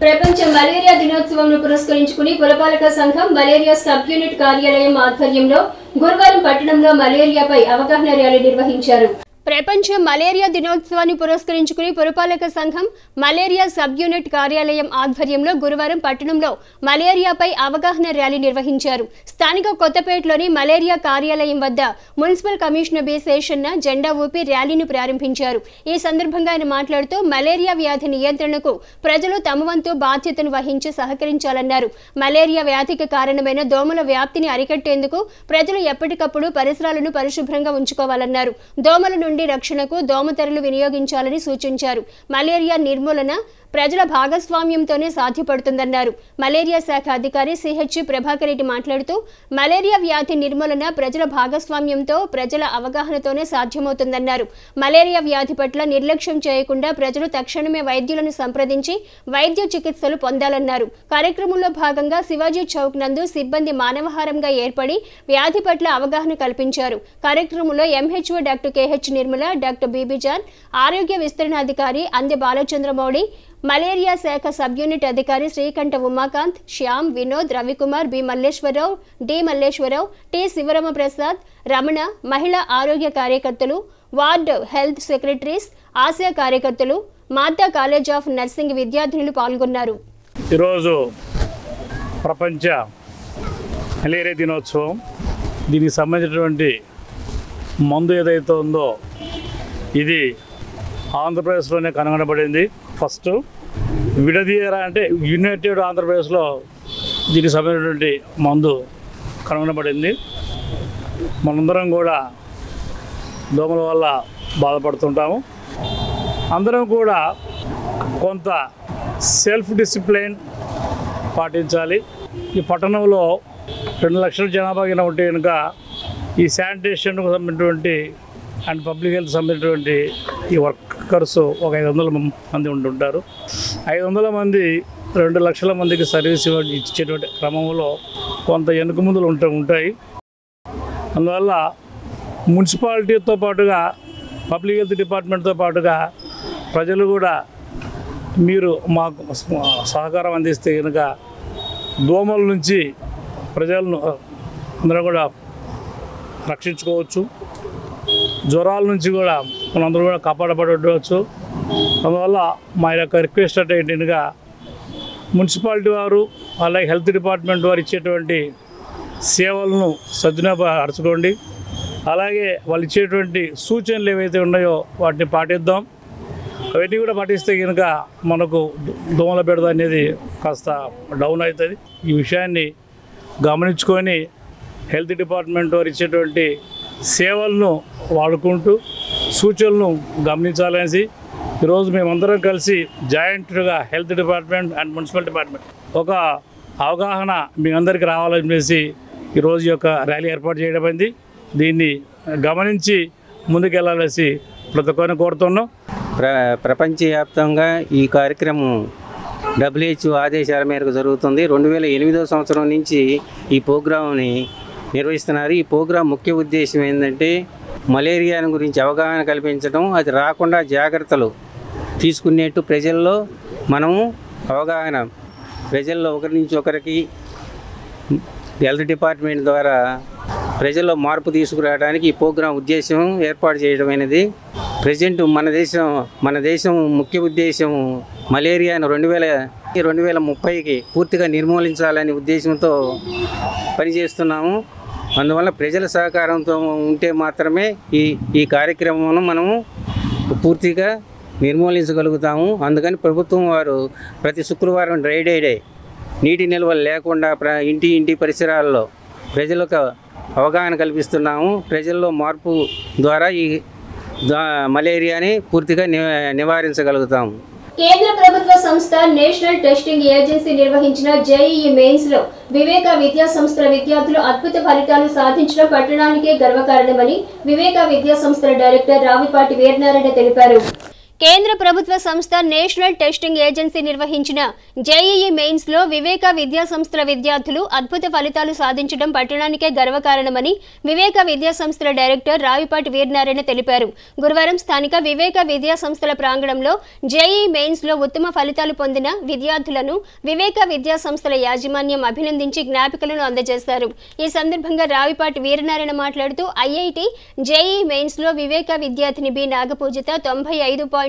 ప్రపంచ మలేరియా దినోత్సవంను పురస్కరించుకుని పురపాలక సంఘం మలేరియా సబ్ యూనిట్ కార్యాలయం ఆధ్వర్యంలో గురువారం పట్టణంలో మలేరియాపై అవగాహన ర్యాలీ నిర్వహించారు. ప్రపంచ మలేరియా దినోత్సవాన్ని పురస్కరించుకుని పురపాలక సంఘం మలేరియా సబ్ యూనిట్ కార్యాలయం ఆధ్వర్యంలో గురువారం పట్టణంలో మలేరియాపై అవగాహన ర్యాలీ నిర్వహించారు. స్థానిక కొత్తపేటలోని మలేరియా కార్యాలయం వద్ద మున్సిపల్ కమిషనర్ బి శేషన్న జెండా ఊపి ర్యాలీని ప్రారంభించారు. ఈ సందర్భంగా ఆయన మాట్లాడుతూ మలేరియా వ్యాధి నియంత్రణకు ప్రజలు తమ వంతు బాధ్యతను వహించి సహకరించాలన్నారు. మలేరియా వ్యాధికి కారణమైన దోమల వ్యాప్తిని అరికట్టేందుకు ప్రజలు ఎప్పటికప్పుడు పరిసరాలను పరిశుభ్రంగా ఉంచుకోవాలన్నారు. దోమల నుండి రక్షణకు దోమతెరలు వినియోగించాలని సూచించారు. మలేరియా నిర్మూలన ప్రజల భాగస్వామ్యంతోనే సాధ్యపడుతుందన్నారు. మలేరియా శాఖ అధికారి సిహెచ్ ప్రభాకర్ రెడ్డి మాట్లాడుతూ మలేరియా వ్యాధి నిర్మూలన ప్రజల భాగస్వామ్యంతో ప్రజల అవగాహనతోనే సాధ్యమవుతుందన్నారు. మలేరియా వ్యాధి పట్ల నిర్లక్ష్యం చేయకుండా ప్రజలు తక్షణమే వైద్యులను సంప్రదించి వైద్య చికిత్సలు పొందాలన్నారు. కార్యక్రమంలో భాగంగా శివాజీ చౌక్ నందు సిబ్బంది మానవహారంగా ఏర్పడి వ్యాధి పట్ల అవగాహన కల్పించారు. కార్యక్రమంలో MHO doctor KH Nirmala, doctor BB John, ఆరోగ్య విస్తరణాధికారి అందే బాలచంద్రమౌళి, మలేరియా శాఖ సబ్ యూనిట్ అధికారి Srikanta Umakant, Shyam, Vinod, Ravikumar, B Malleswararao, D Malleswararao, T Sivarama Prasad, Ramana, మహిళా ఆరోగ్య కార్యకర్తలు, వార్డ్ హెల్త్ సెక్రటరీస్, ఆశా కార్యకర్తలు, మాతా కాలేజ్ ఆఫ్ నర్సింగ్ విద్యార్థినులు పాల్గొన్నారు. ఈరోజు ప్రపంచ మలేరియా దినోత్సవం. దీనికి సంబంధించినటువంటి మందు ఏదైతే ఉందో ఇది ఆంధ్రప్రదేశ్లోనే కనుగొనబడింది. ఫస్ట్ విడదీయరా అంటే యునైటెడ్ ఆంధ్రప్రదేశ్లో దీనికి సంబంధించినటువంటి మందు కనుగొనబడింది. మనందరం కూడా దోమల వల్ల బాధపడుతుంటాము. అందరం కూడా కొంత సెల్ఫ్ డిసిప్లైన్ పాటించాలి. ఈ పట్టణంలో 2 లక్షల జనాభా ఉంటే కనుక ఈ శానిటేషన్కు సంబంధించినటువంటి అండ్ పబ్లిక్ హెల్త్ సంబంధించినటువంటి ఈ వర్కర్స్ ఒక 500 మంది ఉంటుంటారు. 500 మంది 2 లక్షల మందికి సర్వీస్ ఇచ్చేటువంటి క్రమంలో కొంత వెనుకముందులు ఉంటాయి. అందువల్ల మున్సిపాలిటీతో పాటుగా పబ్లిక్ హెల్త్ డిపార్ట్మెంట్తో పాటుగా ప్రజలు కూడా మీరు మాకు సహకారం అందిస్తే కనుక దోమల నుంచి ప్రజలను అందరూ కూడా రక్షించుకోవచ్చు. జ్వరాల నుంచి కూడా మనందరూ కూడా కాపాడబడవచ్చు. అందువల్ల మా యొక్క రిక్వెస్ట్ అంటే ఏంటనగా మున్సిపాలిటీ వారు అలాగే హెల్త్ డిపార్ట్మెంట్ వారు ఇచ్చేటువంటి సేవలను సద్వినియోగపరచుకోండి. అలాగే వాళ్ళు ఇచ్చేటువంటి సూచనలు ఏవైతే ఉన్నాయో వాటిని పాటిద్దాం. అవన్నీ కూడా పాటిస్తే కనుక మనకు దోమల బెడద అనేది కాస్త డౌన్ అవుతుంది. ఈ విషయాన్ని గమనించుకొని హెల్త్ డిపార్ట్మెంట్ వారు ఇచ్చేటువంటి సేవలను వాడుకుంటూ సూచనలను గమనించాలనేసి ఈరోజు మేమందరం కలిసి జాయింట్గా health department and municipal department ఒక అవగాహన మీ అందరికీ రావాలని చెప్పేసి ఈరోజు యొక్క ర్యాలీ ఏర్పాటు చేయడమైంది. దీన్ని గమనించి ముందుకెళ్లాలనేసి ప్రతి ఒక్కరిని కోరుతున్నాం. ప్రపంచవ్యాప్తంగా ఈ కార్యక్రమం WHO ఆదేశాల మేరకు జరుగుతుంది. 2008వ సంవత్సరం నుంచి ఈ ప్రోగ్రాంని నిర్వహిస్తున్నారు. ఈ ప్రోగ్రాం ముఖ్య ఉద్దేశం ఏంటంటే మలేరియా గురించి అవగాహన కల్పించడం, అది రాకుండా జాగ్రత్తలు తీసుకునేట్టు ప్రజల్లో మనము అవగాహన ప్రజల్లో ఒకరి నుంచి ఒకరికి హెల్త్ డిపార్ట్మెంట్ ద్వారా ప్రజల్లో మార్పు తీసుకురావడానికి ఈ ప్రోగ్రాం ఉద్దేశం ఏర్పాటు చేయడమైనది. ప్రజెంట్ మన దేశం ముఖ్య ఉద్దేశం మలేరియాను 2030కి పూర్తిగా నిర్మూలించాలనే ఉద్దేశంతో పనిచేస్తున్నాము. అందువల్ల ప్రజల సహకారంతో ఉంటే మాత్రమే ఈ కార్యక్రమం మనము పూర్తిగా నిర్మూలించగలుగుతాము. అందుకని ప్రభుత్వం వారు ప్రతి శుక్రవారం డ్రై డే నీటి నిల్వలు లేకుండా ఇంటి పరిసరాల్లో ప్రజలకు అవగాహన కల్పిస్తున్నాము. ప్రజల్లో మార్పు ద్వారా ఈ మలేరియాని పూర్తిగా నివారించగలుగుతాము. కేంద్ర ప్రభుత్వ సంస్థ నేషనల్ టెస్టింగ్ ఏజెన్సీ నిర్వహించిన జేఈఈ మెయిన్స్ లో వివేక విద్యా సంస్థల విద్యార్థులు అద్భుత ఫలితాలు సాధించడం పట్టణానికే గర్వకారణమని వివేక విద్యా సంస్థల డైరెక్టర్ రావిపాటి వీరనారాయణ తెలిపారు. కేంద్ర ప్రభుత్వ సంస్థ నేషనల్ టెస్టింగ్ ఏజెన్సీ నిర్వహించిన జేఈఈ మెయిన్స్ లో వివేక విద్యా సంస్థల విద్యార్థులు అద్భుత ఫలితాలు సాధించడం పట్టణానికే గర్వకారణమని వివేక విద్యా సంస్థల డైరెక్టర్ రావిపాటి వీరనారాయణ తెలిపారు. గురువారం స్థానిక వివేక విద్యా సంస్థల ప్రాంగణంలో జేఈఈ మెయిన్స్ లో ఉత్తమ ఫలితాలు పొందిన విద్యార్థులను వివేక విద్యా సంస్థల యాజమాన్యం అభినందించి జ్ఞాపికలను అందజేశారు. ఈ సందర్భంగా రావిపాటి వీరనారాయణ మాట్లాడుతూ ఐఐటి జేఈఈ మెయిన్స్ లో వివేక విద్యార్థిని బి నాగపూజిత 95.3%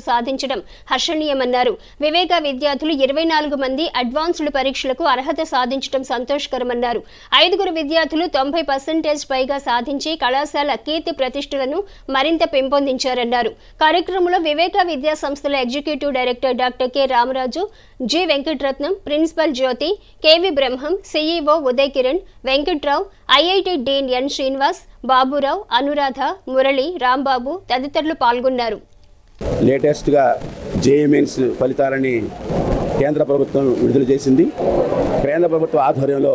సాధించడం హర్షణీయమన్నారు. వివేక విద్యార్థులు 24 మంది అడ్వాన్స్డ్ పరీక్షలకు అర్హత సాధించడం సంతోషకరమన్నారు. 5 విద్యార్థులు 90% పైగా సాధించి కళాశాల కీర్తి ప్రతిష్టలను మరింత పెంపొందించారన్నారు. కార్యక్రమంలో వివేక విద్యా సంస్థల executive director doctor K Ramaraju, G Venkataratnam, principal Jyothi, KV Brahmam, CEO Uday Kiran, Venkatrao, IIT dean N Srinivas, Baburao, Anuradha, Murali, Rambabu తదితరులు పాల్గొన్నారు. లేటెస్ట్గా జేఈఈ మెయిన్స్ ఫలితాలని కేంద్ర ప్రభుత్వం విడుదల చేసింది. కేంద్ర ప్రభుత్వ ఆధ్వర్యంలో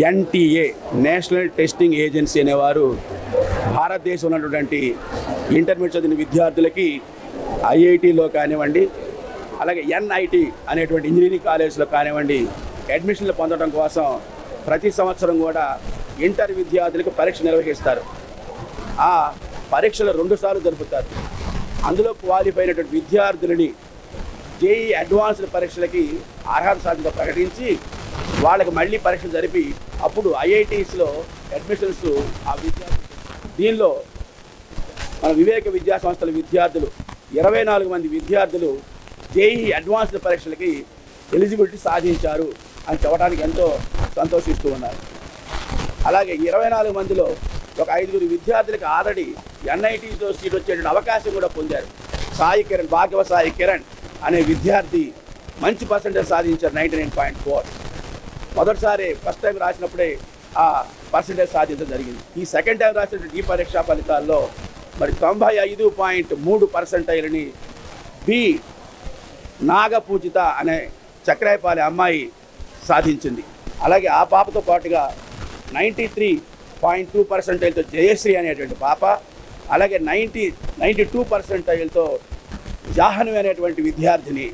ఎన్టీఏ నేషనల్ టెస్టింగ్ ఏజెన్సీ అనేవారు భారతదేశంలో ఉన్నటువంటి ఇంటర్మీడియట్ చదివిన విద్యార్థులకి ఐఐటిలో కానివ్వండి, అలాగే ఎన్ఐటి అనేటువంటి ఇంజనీరింగ్ కాలేజ్లో కానివ్వండి అడ్మిషన్లు పొందడం కోసం ప్రతి సంవత్సరం కూడా ఇంటర్ విద్యార్థులకు పరీక్ష నిర్వహిస్తారు. ఆ పరీక్షలు 2 సార్లు జరుపుతారు. అందులో క్వాలిఫై అయినటువంటి విద్యార్థులని జేఈ అడ్వాన్స్డ్ పరీక్షలకి అర్హత సాధన ప్రకటించి వాళ్ళకి మళ్ళీ పరీక్షలు జరిపి అప్పుడు ఐఐటీస్లో అడ్మిషన్స్ ఆ విద్యార్థులు. దీనిలో మన వివేక విద్యా సంస్థల విద్యార్థులు 24 మంది విద్యార్థులు జేఈ అడ్వాన్స్డ్ పరీక్షలకి ఎలిజిబిలిటీ సాధించారు అని చెప్పడానికి ఎంతో సంతోషిస్తూ ఉన్నారు. అలాగే 24 మందిలో ఒక 5 విద్యార్థులకు ఆల్రెడీ ఎన్ఐటీలో సీట్ వచ్చేటువంటి అవకాశం కూడా పొందారు. సాయి కిరణ్, భాగవ సాయి కిరణ్ అనే విద్యార్థి మంచి పర్సెంటేజ్ సాధించారు, 99.4. మొదటిసారి ఫస్ట్ టైం రాసినప్పుడే ఆ పర్సెంటేజ్ సాధించడం జరిగింది. ఈ సెకండ్ టైం రాసినటువంటి ఈ పరీక్షా ఫలితాల్లో మరి 95.3% బి నాగపూజిత అనే చక్రాయపాలి అమ్మాయి సాధించింది. అలాగే ఆ పాపతో పాటుగా 93.2%తో జయశ్రీ అనేటువంటి పాప, అలాగే 92%తో జాహ్నవి అనేటువంటి విద్యార్థిని,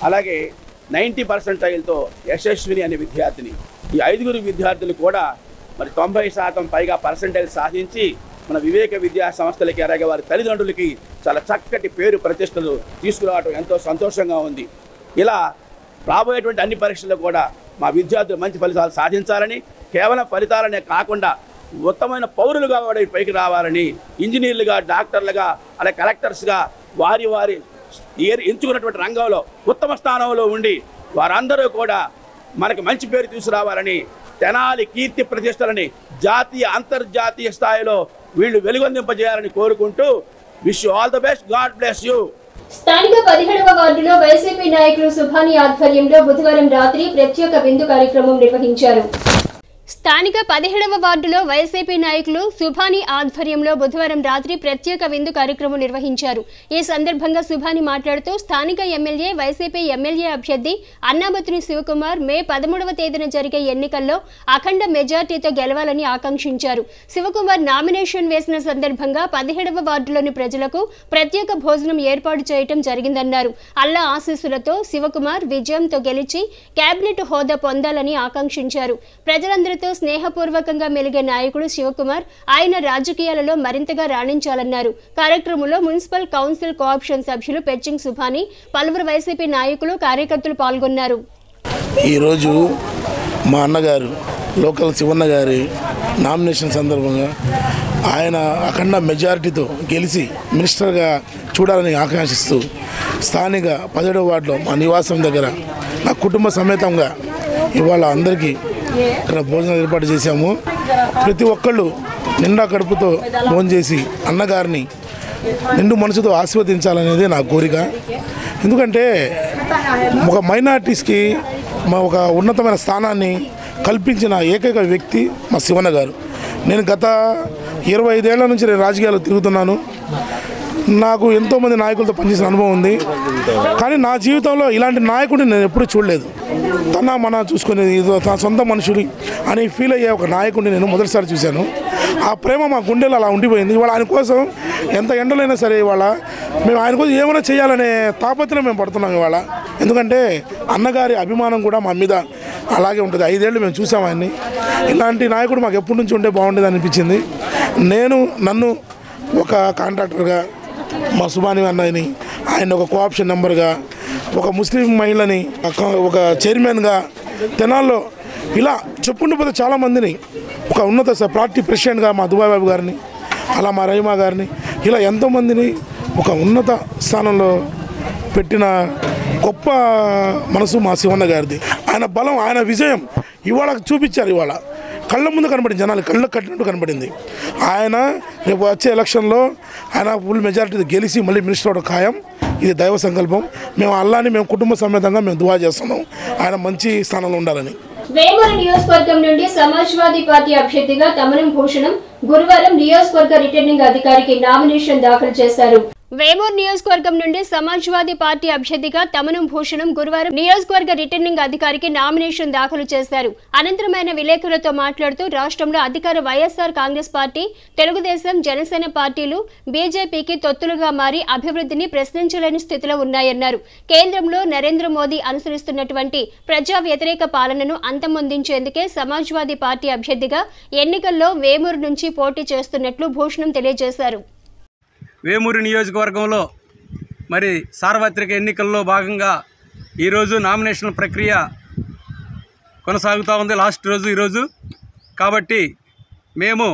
అలాగే 90%తో యశస్విని అనే విద్యార్థిని. ఈ 5 విద్యార్థులు కూడా మరి 90% పైగా పర్సెంటేజ్ సాధించి మన వివేక విద్యా సంస్థలకి అలాగే వారి తల్లిదండ్రులకి చాలా చక్కటి పేరు ప్రతిష్టలు తీసుకురావడం ఎంతో సంతోషంగా ఉంది. ఇలా రాబోయేటువంటి అన్ని పరీక్షల్లో కూడా మా విద్యార్థులు మంచి ఫలితాలు సాధించాలని, కేవలం ఫలితాలనే కాకుండా ఉత్తమమైన పౌరులుగా పైకి రావాలని, ఇంజనీర్లుగా, డాక్టర్లుగా, అలాగే కలెక్టర్స్గా వారి ఎంచుకున్నటువంటి రంగంలో ఉత్తమ స్థానంలో ఉండి వారందరూ కూడా మనకి మంచి పేరు తీసుకురావాలని, తెనాలి కీర్తి ప్రతిష్టలని జాతీయ అంతర్జాతీయ స్థాయిలో వీళ్ళు వెలుగొందింపజేయాలని కోరుకుంటూ wish you all the best. God bless you. స్థానిక 17వ వార్డులో వైసీపీ నాయకులు సుభాని ఆధ్వర్యంలో బుధవారం రాత్రి ప్రత్యేక విందు కార్యక్రమం నిర్వహించారు. స్థానిక 17వ వార్డులో వైసీపీ నాయకులు సుభాని ఆధ్వర్యంలో బుధవారం రాత్రి ప్రత్యేక విందు కార్యక్రమం నిర్వహించారు. ఈ సందర్భంగా సుభాని మాట్లాడుతూ స్థానిక ఎమ్మెల్యే వైసీపీ ఎమ్మెల్యే అభ్యర్థి అన్నాబత్తుని శివకుమార్ మే 13వ తేదీన జరిగే ఎన్నికల్లో అఖండ మెజార్టీతో గెలవాలని ఆకాంక్షించారు. శివకుమార్ నామినేషన్ వేసిన సందర్భంగా 17వ వార్డులోని ప్రజలకు ప్రత్యేక భోజనం ఏర్పాటు చేయడం జరిగిందన్నారు. అల్లా ఆశీస్సులతో శివకుమార్ విజయంతో గెలిచి కేబినెట్ హోదా పొందాలని ఆకాంక్షించారు. ప్రజలందరూ స్నేహపూర్వకంగా మెలిగే నాయకుడు శివకుమార్ ఆయన రాజకీయాలలో మరింతగా రాణించాలన్నారు. కార్యక్రమంలో మున్సిపల్ కౌన్సిల్ కోఆప్షన్ సభ్యులు పెచ్చింగ్ సుభాని, పలువురు వైసీపీ నాయకులు, కార్యకర్తలు పాల్గొన్నారు. ఈరోజు మా అన్నగారు లోకల్ శివన్న గారి నామినేషన్ సందర్భంగా ఆయన అఖండ మెజారిటీతో గెలిచి మినిస్టర్గా చూడాలని ఆకాంక్షిస్తూ స్థానిక 17వ వార్డులో మా నివాసం దగ్గర నా కుటుంబ సమేతంగా ఇవాళ అందరికీ ఇక్కడ భోజనం ఏర్పాటు చేశాము. ప్రతి ఒక్కళ్ళు నిండా కడుపుతో భోజనం చేసి అన్నగారిని నిండు మనసుతో ఆశీర్వదించాలనేది నా కోరిక. ఎందుకంటే ఒక మైనారిటీస్కి ఒక ఉన్నతమైన స్థానాన్ని కల్పించిన ఏకైక వ్యక్తి మా శివన్న గారు. నేను గత 25 ఏళ్ల నుంచి నేను రాజకీయాల్లో తిరుగుతున్నాను. నాకు ఎంతోమంది నాయకులతో పనిచేసిన అనుభవం ఉంది. కానీ నా జీవితంలో ఇలాంటి నాయకుడిని నేను ఎప్పుడూ చూడలేదు. తన మన చూసుకునేది తన సొంత మనుషులు అని ఫీల్ అయ్యే ఒక నాయకుడిని నేను మొదటిసారి చూశాను. ఆ ప్రేమ మా గుండెలో అలా ఉండిపోయింది. ఇవాళ ఆయన కోసం ఎంత ఎండలైనా సరే ఇవాళ మేము ఆయన కోసం ఏమైనా చేయాలనే తాపత్రయం మేము పడుతున్నాం ఇవాళ. ఎందుకంటే అన్నగారి అభిమానం కూడా మా మీద అలాగే ఉంటుంది. 5 ఏళ్ళు మేము చూసాం ఆయన్ని. ఇలాంటి నాయకుడు మాకు ఎప్పటి నుంచి ఉంటే బాగుండేది అనిపించింది. నన్ను ఒక కాంట్రాక్టర్గా, మా సుబాని అన్నని ఆయన ఒక కోఆప్షన్ నెంబర్గా, ఒక ముస్లిం మహిళని ఒక చైర్మన్గా, తెనాల్లో ఇలా చెప్పుకుంటూ పోతే చాలామందిని, ఒక ఉన్నత పార్టీ ప్రెసిడెంట్గా మా దుబాయ్ బాబు గారిని, అలా మా రహిమా గారిని, ఇలా ఎంతోమందిని ఒక ఉన్నత స్థానంలో పెట్టిన గొప్ప మనసు మా శివన్న గారిది. ఆయన బలం, ఆయన విజయం ఇవాళ చూపించారు. ఇవాళ కళ్ళ ముందు కనబడింది, జనాలు కళ్ళకు కట్టినట్టు కనబడింది. ఆయన రేపు వచ్చే ఎలక్షన్లో ఆయన ఫుల్ మెజారిటీ గెలిచి మళ్ళీ మినిస్టర్ అవడం ఖాయం. ఇది దైవ సంకల్పం. మేము అల్లాని మేము కుటుంబ సమేతంగా మేము దువా చేస్తున్నాం ఆయన మంచి స్థానంలో ఉండాలని. వేమూరు నియోజకవర్గం నుండి సమాజ్వాదీ పార్టీ అభ్యర్థిగా తమనం భూషణం గురువారం నియోజకవర్గ రిటర్నింగ్ అధికారికి నామినేషన్ దాఖలు చేశారు. వేమూరు నియోజకవర్గం నుండి సమాజ్వాదీ పార్టీ అభ్యర్థిగా తమనం భూషణం గురువారం నియోజకవర్గ రిటర్నింగ్ అధికారికి నామినేషన్ దాఖలు చేశారు. అనంతరం ఆయన విలేకరులతో మాట్లాడుతూ రాష్ట్రంలో అధికార వైఎస్ఆర్ కాంగ్రెస్ పార్టీ, తెలుగుదేశం, జనసేన పార్టీలు బీజేపీకి తొత్తులుగా మారి అభివృద్ధిని ప్రశ్నించలేని స్థితిలో ఉన్నాయన్నారు. కేంద్రంలో నరేంద్ర మోదీ అనుసరిస్తున్నటువంటి ప్రజా వ్యతిరేక పాలనను అంతమొందించేందుకే సమాజ్వాదీ పార్టీ అభ్యర్థిగా ఎన్నికల్లో వేమూరు నుంచి పోటీ చేస్తున్నట్లు భూషణం తెలియజేశారు. వేమూరు నియోజకవర్గంలో మరి సార్వత్రిక ఎన్నికల్లో భాగంగా ఈరోజు నామినేషన్ ప్రక్రియ కొనసాగుతూ ఉంది. లాస్ట్ రోజు ఈరోజు కాబట్టి మేము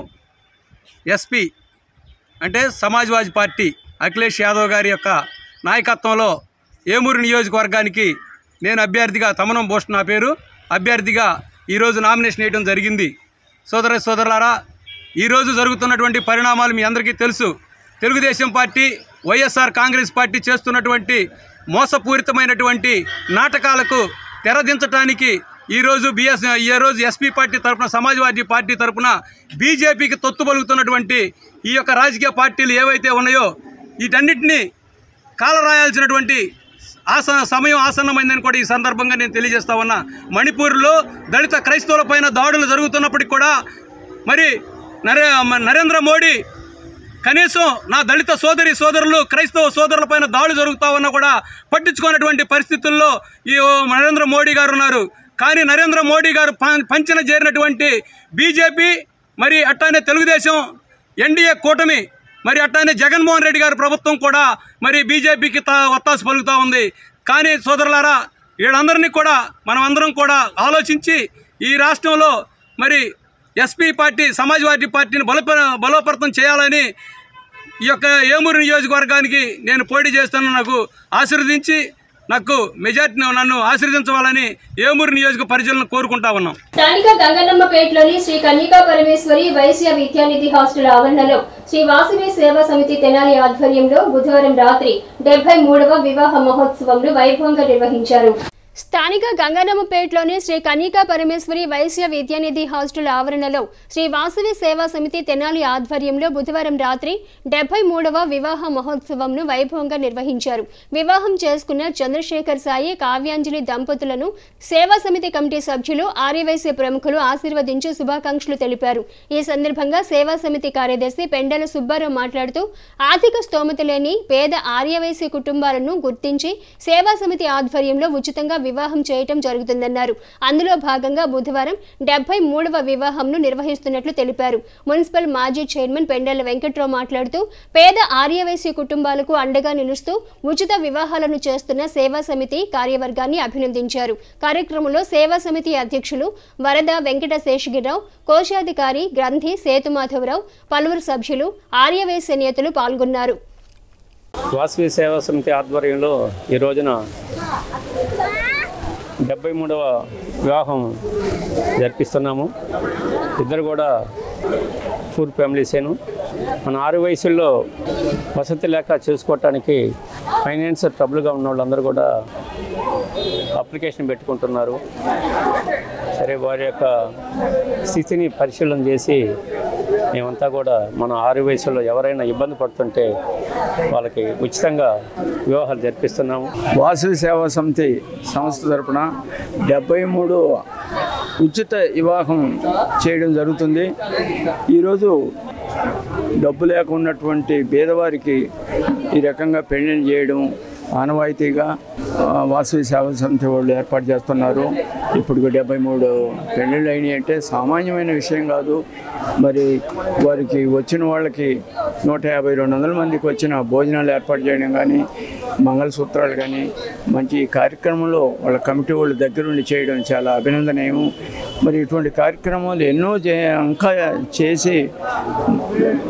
ఎస్పీ అంటే సమాజ్వాదీ పార్టీ అఖిలేష్ యాదవ్ గారి యొక్క నాయకత్వంలో వేమూరు నియోజకవర్గానికి నేను అభ్యర్థిగా తమనం భూషణ్ నా పేరు అభ్యర్థిగా ఈరోజు నామినేషన్ వేయడం జరిగింది. సోదరులారా, ఈరోజు జరుగుతున్నటువంటి పరిణామాలు మీ అందరికీ తెలుసు. తెలుగుదేశం పార్టీ, వైఎస్ఆర్ కాంగ్రెస్ పార్టీ చేస్తున్నటువంటి మోసపూరితమైనటువంటి నాటకాలకు తెరదించడానికి ఈరోజు ఎస్పీ పార్టీ తరఫున, సమాజ్వాదీ పార్టీ తరఫున బీజేపీకి తొత్తు పలుకుతున్నటువంటి ఈ యొక్క రాజకీయ పార్టీలు ఏవైతే ఉన్నాయో వీటన్నిటినీ కాలరాయాల్సినటువంటి సమయం ఆసన్నమైందని కూడా ఈ సందర్భంగా నేను తెలియజేస్తా ఉన్నా. మణిపూర్లో దళిత క్రైస్తవులపైన దాడులు జరుగుతున్నప్పటికి కూడా మరి నరేంద్ర మోడీ కనీసం నా దళిత సోదరులు క్రైస్తవ సోదరులపైన దాడులు జరుగుతూ ఉన్నా కూడా పట్టించుకున్నటువంటి పరిస్థితుల్లో ఈ నరేంద్ర మోడీ గారు ఉన్నారు. కానీ నరేంద్ర మోడీ గారు పంచన చేరినటువంటి బీజేపీ, మరి అట్లానే తెలుగుదేశం ఎన్డీఏ కూటమి, మరి అట్లానే జగన్మోహన్ రెడ్డి గారి ప్రభుత్వం కూడా మరి బీజేపీకి ఒత్తాసు పలుకుతూ ఉంది. కానీ సోదరులారా, వీళ్ళందరినీ కూడా మనం అందరం కూడా ఆలోచించి ఈ రాష్ట్రంలో మరి ఎస్పీ పార్టీ, సమాజ్వాదీ పార్టీని బలోపేతం చేయాలని ఈ యొక్క వేమూరు నియోజకవర్గానికి నేను పోటీ చేస్తాను. నాకు ఆశీర్వదించి నాకు మెజార్టీ నన్ను ఆశీర్వదించవాలని వేమూరు నియోజక పరిచయాలను కోరుకుంటా ఉన్నాం. స్థానిక గంగన్నమ్మపేటలోని శ్రీ కన్యకా పరమేశ్వరి వైశ్య విద్యానిధి హాస్టల్ ఆవరణలో శ్రీ వాసవి సేవా సమితి తెనాలి ఆధ్వర్యంలో బుధవారం రాత్రి 73వ వివాహ మహోత్సవంను వైభవంగా నిర్వహించారు. స్థానిక గంగన్నమ్మపేటలోని శ్రీ కన్యకా పరమేశ్వరి వైశ్య విద్యానిధి హాస్టల్ ఆవరణలో శ్రీ వాసవి సేవా సమితి తెనాలి ఆధ్వర్యంలో బుధవారం రాత్రి 73వ వివాహ మహోత్సవంను వైభవంగా నిర్వహించారు. వివాహం చేసుకున్న చంద్రశేఖర్ సాయి, కావ్యాంజలి దంపతులను సేవా సమితి కమిటీ సభ్యులు, ఆర్యవైశ్య ప్రముఖులు ఆశీర్వదించి శుభాకాంక్షలు తెలిపారు. ఈ సందర్భంగా సేవా సమితి కార్యదర్శి పెండల సుబ్బారావు మాట్లాడుతూ ఆర్థిక స్తోమత లేని పేద ఆర్యవైశ్య కుటుంబాలను గుర్తించి సేవా సమితి ఆధ్వర్యంలో ఉచితంగా వివాహం చేయటం జరుగుతుందన్నారు. అందులో భాగంగా బుధవారం 73వ వివాహంను నిర్వహిస్తున్నట్లు తెలిపారు. మున్సిపల్ మాజీ చైర్మన్ పెండల వెంకట్రావు మాట్లాడుతూ పేద ఆర్యవైశ్య కుటుంబాలకు అండగా నిలుస్తూ ఉచిత వివాహాలను చేస్తున్న సేవా సమితి కార్యవర్గాన్ని అభినందించారు. కార్యక్రమంలో సేవా సమితి అధ్యక్షులు వరద వెంకట శేషగిరిరావు, కోశాధికారి గ్రంథి సేతుమాధవరావు, పలువురు సభ్యులు, ఆర్యవైశ్య నేతలు పాల్గొన్నారు. వాసవి సేవా సమితి ఆధ్వర్యంలో ఈ రోజున 73వ వివాహం జరిపిస్తున్నాము. ఇద్దరు కూడా ఫుల్ ఫ్యామిలీసేను. మన 6 వయసుల్లో వసతి లేక చేసుకోవటానికి ఫైనాన్స్ ట్రబుల్గా ఉన్న వాళ్ళందరూ కూడా అప్లికేషన్ పెట్టుకుంటున్నారు. సరే, వారి యొక్క స్థితిని పరిశీలన చేసి మేమంతా కూడా మన 6 వయసులో ఎవరైనా ఇబ్బంది పడుతుంటే వాళ్ళకి ఉచితంగా వివాహాలు జరిపిస్తున్నాము. వాసవి సేవా సమితి సంస్థ తరపున 73 ఉచిత వివాహం చేయడం జరుగుతుంది. ఈరోజు డబ్బు లేకున్నటువంటి పేదవారికి ఈ రకంగా పెళ్లిళ్ళు చేయడం ఆనవాయితీగా వాసవి సేవా సమితి వాళ్ళు ఏర్పాటు చేస్తున్నారు. ఇప్పుడు 73 పెళ్ళిళ్ళు అయినాయి అంటే సామాన్యమైన విషయం కాదు. మరి వారికి వచ్చిన వాళ్ళకి 150-200 మందికి వచ్చిన భోజనాలు ఏర్పాటు చేయడం కానీ, మంగళసూత్రాలు కానీ మంచి కార్యక్రమంలో వాళ్ళ కమిటీ వాళ్ళు దగ్గరుండి చేయడం చాలా అభినందనీయం. మరి ఇటువంటి కార్యక్రమాలు ఎన్నో ఇంకా చేసి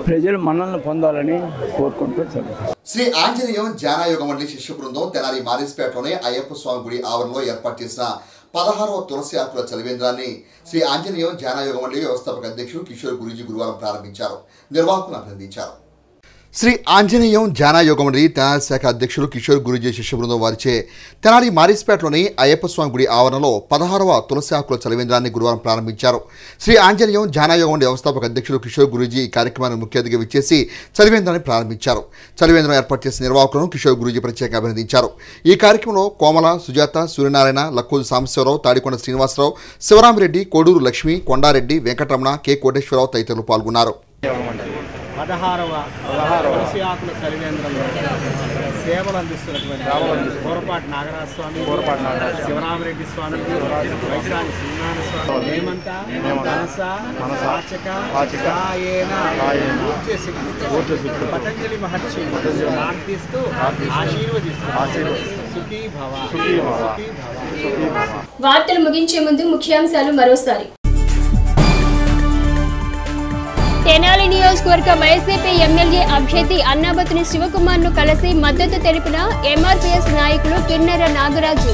ప్రజలు మన్నలను పొందాలని కోరుకుంటూ శ్రీ ఆంజనేయం జ్ఞానయోగ మండలి శిష్య బృందం తెనాలి మారిస్పేటలోని అయ్యప్ప స్వామి గుడి ఆవరణలో ఏర్పాటు చేసిన 16వ తులసి ఆకుల చలివేంద్రాన్ని శ్రీ ఆంజనేయం జ్ఞానయోగ మండలి వ్యవస్థాపక అధ్యక్షుడు కిషోర్ గురూజీ గురువారం ప్రారంభించారు. నిర్వాహకులను అభినందించారు. శ్రీ ఆంజనేయం జ్ఞానయోగ మండలి తెనాలి శాఖ అధ్యక్షులు కిషోర్ గురూజీ శిష్య బృందం వారిచే తెనాలి మారిస్పేటలోని అయ్యప్ప స్వామి గుడి ఆవరణలో 16వ తులసి ఆకుల చలివేంద్రాన్ని గురువారం ప్రారంభించారు. శ్రీ ఆంజనేయం జ్ఞానయోగ మండలి వ్యవస్థాపక అధ్యక్షులు కిషోర్ గురూజీ ఈ కార్యక్రమాన్ని ముఖ్య అతిథిగా విచ్చేసి చలివేంద్రాన్ని ప్రారంభించారు. చలివేంద్రం ఏర్పాటు చేసిన నిర్వాహకులను కిషోర్ గురూజీ ప్రత్యేకంగా అభినందించారు. ఈ కార్యక్రమంలో కోమల, సుజాత, సూర్యనారాయణ, లక్కూజు సాంబశివరావు, తాడికొండ శ్రీనివాసరావు, శివరామిరెడ్డి, కోడూరు లక్ష్మి, కొండారెడ్డి, వెంకటరమణ, కె కోటేశ్వరరావు తదితరులు పాల్గొన్నారు. 16వ తులసి ఆకుల చలివేంద్రంలో సేవలు అందిస్తున్నటువంటి కోరపాటి నాగరాజ స్వామి, శివరామరెడ్డి స్వామి, వైశాలి శ్రీనారాయణ స్వామి, హేమంత, మనస, వాచక, పతంజలి మహర్షి ప్రార్థిస్తూ ఆశీర్వదిస్తూ సుఖీ భవ. వార్తలు ముగించే ముందు ముఖ్యాంశాలు మరోసారి. తెనాలి నియోజకవర్గ వైసీపీ ఎమ్మెల్యే అభ్యర్థి అన్నాబతుని శివకుమార్ ను కలిసి మద్దతు తెలిపిన ఎంఆర్పీఎస్ నాయకులు కిన్నెర నాగరాజు.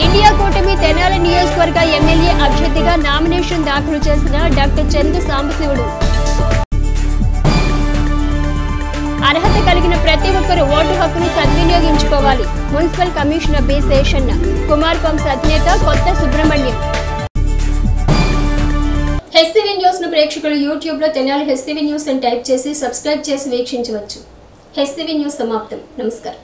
ఇండియా కూటమి తెనాలి నియోజకవర్గ ఎమ్మెల్యే అభ్యర్థిగా నామినేషన్ దాఖలు చేసిన డాక్టర్ చందు సాంబశివుడు. అర్హత కలిగిన ప్రతి ఒక్కరూ ఓటు హక్కును సద్వినియోగించుకోవాలి. Municipal commissioner B Seshanna. Kumar pumps అధినేత కొత్త సుబ్రహ్మణ్యం. హెచ్సివి న్యూస్ ను ప్రేక్షకులు యూట్యూబ్ లో తెనాలి హెచ్సివి న్యూస్ అని టైప్ చేసి సబ్స్క్రైబ్ చేసి వీక్షించవచ్చు. హెచ్సివి న్యూస్ సమాప్తం. నమస్కారం.